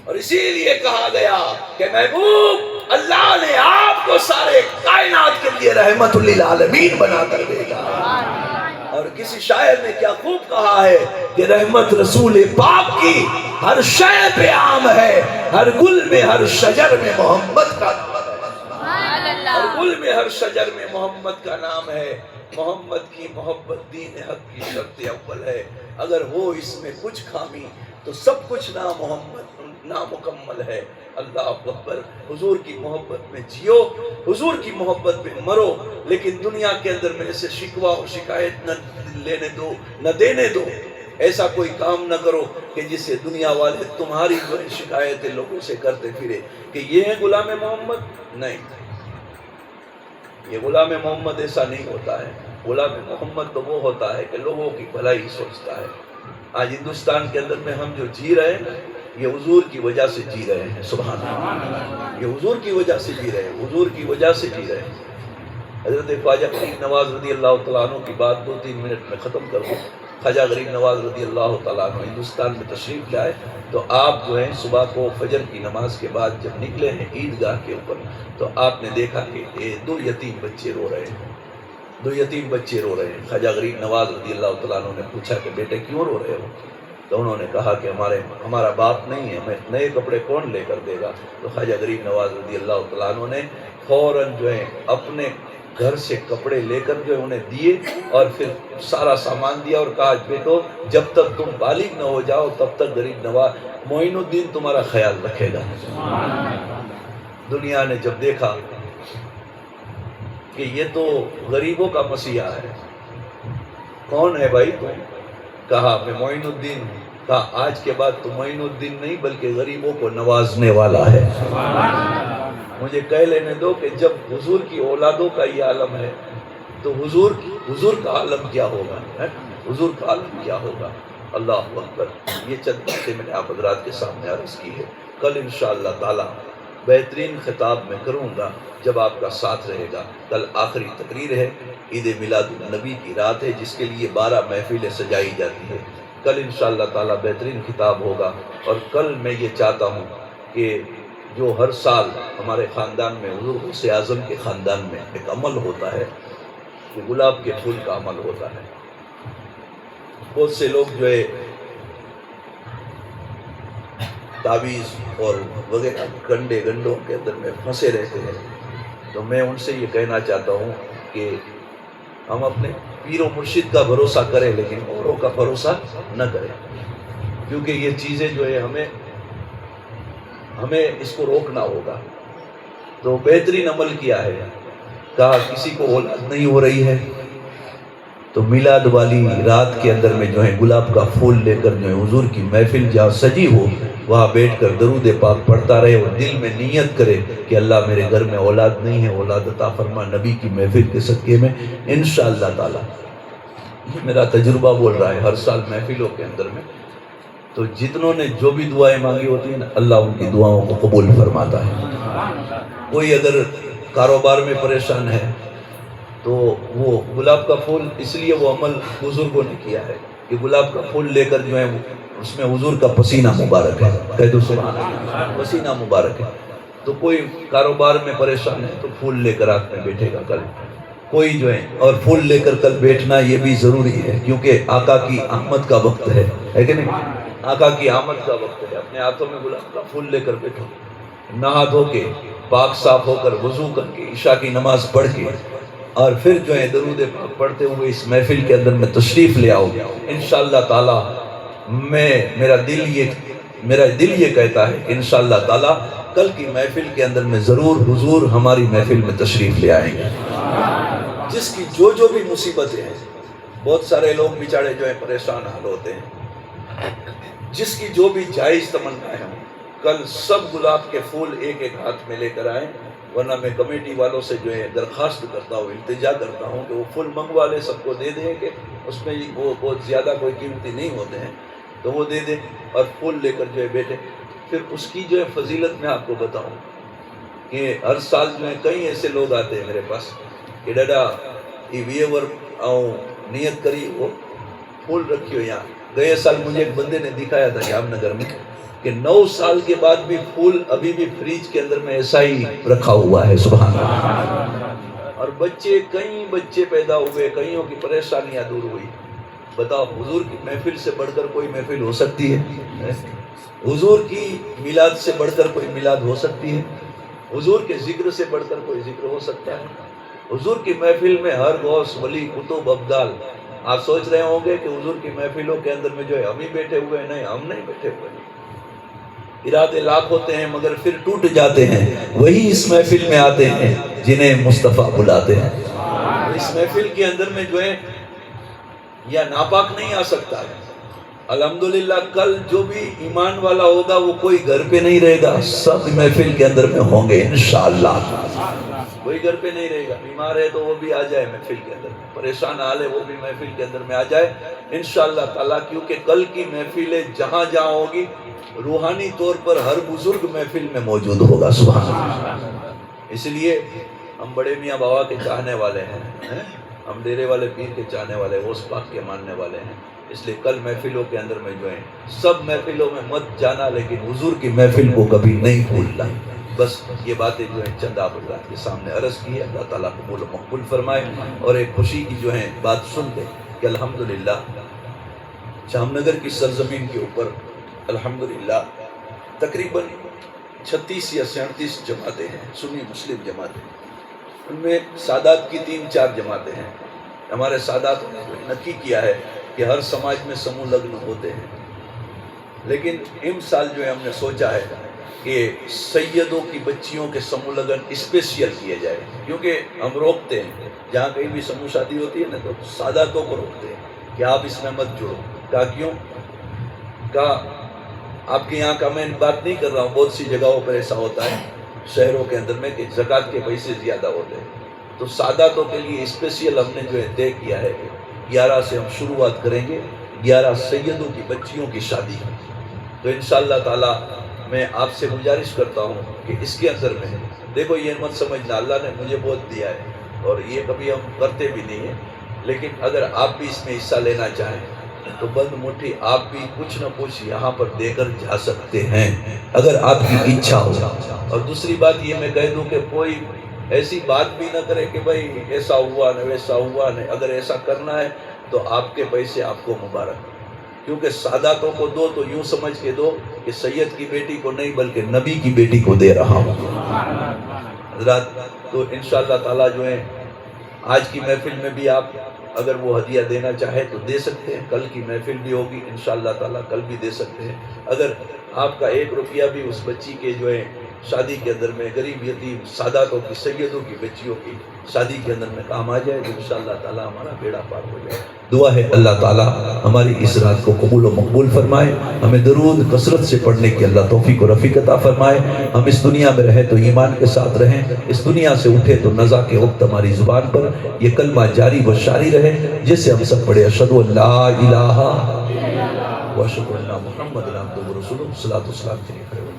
اور اسی لیے کہا گیا کہ محبوب اللہ نے آپ کو سارے کائنات کے لیے رحمت للعالمین بنا کر بھیجا. اور کسی شاعر نے کیا خوب کہا ہے کہ رحمت رسول پاک کی ہر شے پہ عام ہے، ہر گل میں ہر شجر میں محمد کا نام ہے، ہر گل میں ہر شجر میں محمد کا نام ہے. محمد کی محبت دین حق کی شرط اول ہے. اگر ہو اس میں کچھ خامی تو سب کچھ نامکمل ہے. اللہ اکبر. حضور کی محبت میں جیو، حضور کی محبت میں مرو، لیکن دنیا کے اندر میں سے شکوہ و شکایت نہ لینے دو، نہ دینے دو. ایسا کوئی کام نہ کرو کہ جس سے دنیا والے تمہاری جو ہے شکایتیں لوگوں سے کرتے پھرے کہ یہ ہے غلام محمد. نہیں، یہ غلام محمد ایسا نہیں ہوتا ہے. غلام محمد تو وہ ہوتا ہے کہ لوگوں کی بھلائی سوچتا ہے. آج ہندوستان کے اندر میں ہم جو جی رہے ہیں یہ حضور کی وجہ سے جی رہے ہیں. سبحان اللہ. یہ حضور کی وجہ سے جی رہے ہیں، حضور کی وجہ سے جی رہے ہیں. حضرت خواجہ غریب نواز رضی اللہ تعالیٰ عنہ کی بات 2-3 منٹ میں ختم کر دوں. خواجہ غریب نواز رضی اللہ تعالیٰ عنہ ہندوستان میں تشریف لائے تو آپ جو ہیں صبح کو فجر کی نماز کے بعد جب نکلے ہیں عیدگاہ کے اوپر تو آپ نے دیکھا کہ 2 یتیم بچے رو رہے ہیں. 2 یتیم بچے رو رہے ہیں. خواجہ غریب نواز رضی اللہ تعالیٰ عنہ نے پوچھا کہ بیٹے کیوں رو رہے ہو؟ تو انہوں نے کہا کہ ہمارا باپ نہیں ہے، ہمیں نئے کپڑے کون لے کر دے گا؟ تو خواجہ غریب نواز رضی اللہ تعالیٰ عنہ نے فوراً جو ہے اپنے گھر سے کپڑے لے کر جو ہے انہیں دیے اور پھر سارا سامان دیا اور کہا بیٹو جب تک تم بالغ نہ ہو جاؤ تب تک غریب نواز معین الدین تمہارا خیال رکھے گا. دنیا نے جب دیکھا کہ یہ تو غریبوں کا مسیحا ہے، کون ہے بھائی تم؟ کہا میں معین الدین ہوں. کہا آج کے بعد تو معین الدین نہیں بلکہ غریبوں کو نوازنے والا ہے. مجھے کہہ لینے دو کہ جب حضور کی اولادوں کا یہ عالم ہے تو حضور کا عالم کیا ہوگا؟ حضور کا عالم کیا ہوگا؟ اللہ اکبر. یہ چند باتیں میں نے آپ حضرات کے سامنے عرض کی ہے. کل انشاءاللہ تعالی بہترین خطاب میں کروں گا جب آپ کا ساتھ رہے گا. کل آخری تقریر ہے، عید میلاد النبی کی رات ہے جس کے لیے 12 محفلیں سجائی جاتی ہے. کل انشاءاللہ تعالی بہترین خطاب ہوگا. اور کل میں یہ چاہتا ہوں کہ جو ہر سال ہمارے خاندان میں حضور غوث اعظم کے خاندان میں ایک عمل ہوتا ہے کہ گلاب کے پھول کا عمل ہوتا ہے. بہت سے لوگ جو ہے تعویذ اور وغیرہ گنڈوں کے اندر میں پھنسے رہتے ہیں. تو میں ان سے یہ کہنا چاہتا ہوں کہ ہم اپنے پیر و مرشد کا بھروسہ کریں لیکن اوروں کا بھروسہ نہ کریں، کیونکہ یہ چیزیں جو ہے ہمیں اس کو روکنا ہوگا. تو بہترین عمل کیا ہے، کہا کسی کو اولاد نہیں ہو رہی ہے تو میلاد والی رات کے اندر میں جو ہے گلاب کا پھول لے کر جو ہے حضور کی محفل جہاں سجی ہو وہاں بیٹھ کر درود پاک پڑھتا رہے اور دل میں نیت کرے کہ اللہ میرے گھر میں اولاد نہیں ہے، اولاد عطا فرما نبی کی محفل کے صدقے میں انشاءاللہ تعالی۔ یہ میرا تجربہ بول رہا ہے، ہر سال محفلوں کے اندر میں تو جتنوں نے جو بھی دعائیں مانگی ہوتی ہیں نا، اللہ ان کی دعاؤں کو قبول فرماتا ہے۔ کوئی اگر کاروبار میں پریشان ہے تو وہ گلاب کا پھول، اس لیے وہ عمل بزرگوں نے کیا ہے کہ گلاب کا پھول لے کر جو ہے اس میں حضور کا پسینہ مبارک ہے، کہہ دو سبحان اللہ، پسینہ مبارک ہے۔ تو کوئی کاروبار میں پریشان ہے تو پھول لے کر رات میں بیٹھے گا کل، کوئی جو ہے، اور پھول لے کر کل بیٹھنا یہ بھی ضروری ہے کیونکہ آقا کی آمد کا وقت ہے کہ نہیں؟ آقا کی آمد کا وقت ہے، اپنے ہاتھوں میں گلاب کا پھول لے کر بیٹھو، نہا دھو کے پاک صاف ہو کر وضو کر کے عشاء کی نماز پڑھ کے اور پھر جو ہے درود پاک پڑھتے ہوئے اس محفل کے اندر میں تشریف لے آؤ، انشاءاللہ تعالی میرا دل یہ کہتا ہے کہ انشاءاللہ تعالی کل کی محفل کے اندر میں ضرور حضور ہماری محفل میں تشریف لے آئیں گے۔ جس کی جو بھی مصیبتیں ہیں، بہت سارے لوگ بیچارے جو ہے پریشان حال ہوتے ہیں، جس کی جو بھی جائز تمنائیں ہوں کل سب گلاب کے پھول ایک ایک ہاتھ میں لے کر آئیں، ورنہ میں کمیٹی والوں سے جو ہے درخواست کرتا ہوں، التجا کرتا ہوں کہ وہ پھول منگوا لے، سب کو دے دیں کہ اس میں وہ بہت زیادہ کوئی قیمتی نہیں ہوتے ہیں تو وہ دے دیں اور پھول لے کر جو ہے بیٹھے۔ پھر اس کی جو ہے فضیلت میں آپ کو بتاؤں کہ ہر سال جو ہے کئی ایسے لوگ آتے ہیں میرے پاس کہ ڈاڈا یہ ویور آؤں نیت کری وہ پھول رکھی ہو یہاں۔ گئے سال مجھے ایک بندے نے دکھایا تھا جام نگر میں کہ 9 سال کے بعد بھی پھول ابھی بھی فریج کے اندر میں ایسا ہی رکھا ہوا ہے، سبحان اللہ۔ اور کئی بچے پیدا ہوئے، کئیوں کی پریشانیاں دور ہوئی۔ بتاؤ حضور کی محفل سے بڑھ کر کوئی محفل ہو سکتی ہے؟ حضور کی میلاد سے بڑھ کر کوئی میلاد ہو سکتی ہے؟ حضور کے ذکر سے بڑھ کر کوئی ذکر ہو سکتا ہے؟ حضور کی محفل میں ہر غوث ولی کتب ابدال، آپ سوچ رہے ہوں گے کہ حضور کی محفلوں کے اندر میں جو ہے ہم ہی بیٹھے ہوئے ہیں، نہیں، ہم نہیں بیٹھے ہوئے ہیں۔ ارادے لاکھ ہوتے ہیں مگر پھر ٹوٹ جاتے ہیں، وہی اس محفل میں آتے ہیں جنہیں مصطفیٰ بلاتے ہیں۔ اس محفل کے اندر میں جو ہے یا ناپاک نہیں آ سکتا ہے۔ الحمدللہ کل جو بھی ایمان والا ہوگا وہ کوئی گھر پہ نہیں رہے گا، سب محفل کے اندر میں ہوں گے انشاءاللہ۔ کوئی گھر پہ نہیں رہے گا، بیمار ہے تو وہ بھی آ جائے محفل کے اندر، پریشان حال ہے وہ بھی محفل کے اندر میں آ جائے انشاءاللہ تعالیٰ، کیونکہ کل کی محفلیں جہاں جہاں ہوگی روحانی طور پر ہر بزرگ محفل میں موجود ہوگا، سبحان اللہ۔ اس لیے ہم بڑے میاں بابا کے چاہنے والے ہیں، ہم ڈیرے والے پیر کے چاہنے والے، غوث پاک کے ماننے والے ہیں، اس لیے کل محفلوں کے اندر میں جو ہے سب محفلوں میں مت جانا لیکن حضور کی محفل کو کبھی نہیں بھولنا۔ بس یہ باتیں جو ہیں چند آپ حضرات کے سامنے عرض کی ہے، اللہ تعالیٰ قبول و مقبول فرمائے۔ اور ایک خوشی کی جو ہے بات سن لیں کہ الحمدللہ جام نگر کی سرزمین کے اوپر الحمدللہ تقریباً 36 یا 37 جماعتیں ہیں، سنی مسلم جماعتیں، ان میں سادات کی 3-4 جماعتیں ہیں۔ ہمارے سادات نے نکی کیا ہے کہ ہر سماج میں سمو لگن ہوتے ہیں، لیکن ان سال جو ہے ہم نے سوچا ہے کہ سیدوں کی بچیوں کے سمو لگن اسپیشل کیے جائے، کیونکہ ہم روکتے ہیں جہاں کہیں بھی سمو شادی ہوتی ہے نا تو ساداتوں کو روکتے ہیں کہ آپ اس میں مت جڑو۔ کہا کیوں؟ کہا آپ کے یہاں کا میں بات نہیں کر رہا ہوں، بہت سی جگہوں پر ایسا ہوتا ہے شہروں کے اندر میں کہ زکوٰۃ کے پیسے زیادہ ہوتے ہیں، تو ساداتوں کے لیے اسپیشل ہم نے جو ہے طے کیا ہے کہ 11 سے ہم شروعات کریں گے، 11 سیدوں کی بچیوں کی شادی۔ تو انشاءاللہ تعالی میں آپ سے گزارش کرتا ہوں کہ اس کے اندر میں دیکھو یہ مت سمجھنا اللہ نے مجھے بہت دیا ہے اور یہ کبھی ہم کرتے بھی نہیں ہیں، لیکن اگر آپ بھی اس میں حصہ لینا چاہیں تو بند مٹھی آپ بھی کچھ نہ کچھ یہاں پر دے کر جا سکتے ہیں اگر آپ کی اچھا ہو۔ اور دوسری بات یہ میں کہہ دوں کہ کوئی ایسی بات بھی نہ کرے کہ بھائی ایسا ہوا نہ ویسا ہوا نہیں، اگر ایسا کرنا ہے تو آپ کے پیسے آپ کو مبارک، کیونکہ ساداتوں کو دو تو یوں سمجھ کے دو کہ سید کی بیٹی کو نہیں بلکہ نبی کی بیٹی کو دے رہا ہوں حضرات۔ تو انشاءاللہ تعالیٰ جو ہے آج کی محفل میں بھی آپ اگر وہ ہدیہ دینا چاہے تو دے سکتے ہیں، کل کی محفل بھی ہوگی انشاءاللہ تعالیٰ کل بھی دے سکتے ہیں۔ اگر آپ کا 1 روپیہ بھی اس بچی کے جو ہے شادی کے اندر میں غریب یتیم ساداتوں کی سیدوں کی بچیوں کی شادی کے اندر میں کام آ جائے تو انشاءاللہ تعالیٰ ہمارا بیڑا پار ہو جائے. دعا ہے اللہ تعالیٰ ہماری اس رات کو قبول و مقبول فرمائے, ہمیں درود کثرت سے پڑھنے کی اللہ توفیق و رفیق عطا فرمائے. ہم اس دنیا میں رہے تو ایمان کے ساتھ رہیں, اس دنیا سے اٹھے تو نزا کے وقت ہماری زبان پر یہ کلمہ جاری و شاری رہے جسے ہم سب پڑھے اشہدو ان لا الہ و اشہدو ان محمد عبدہ و رسولہ. صلاۃ و سلام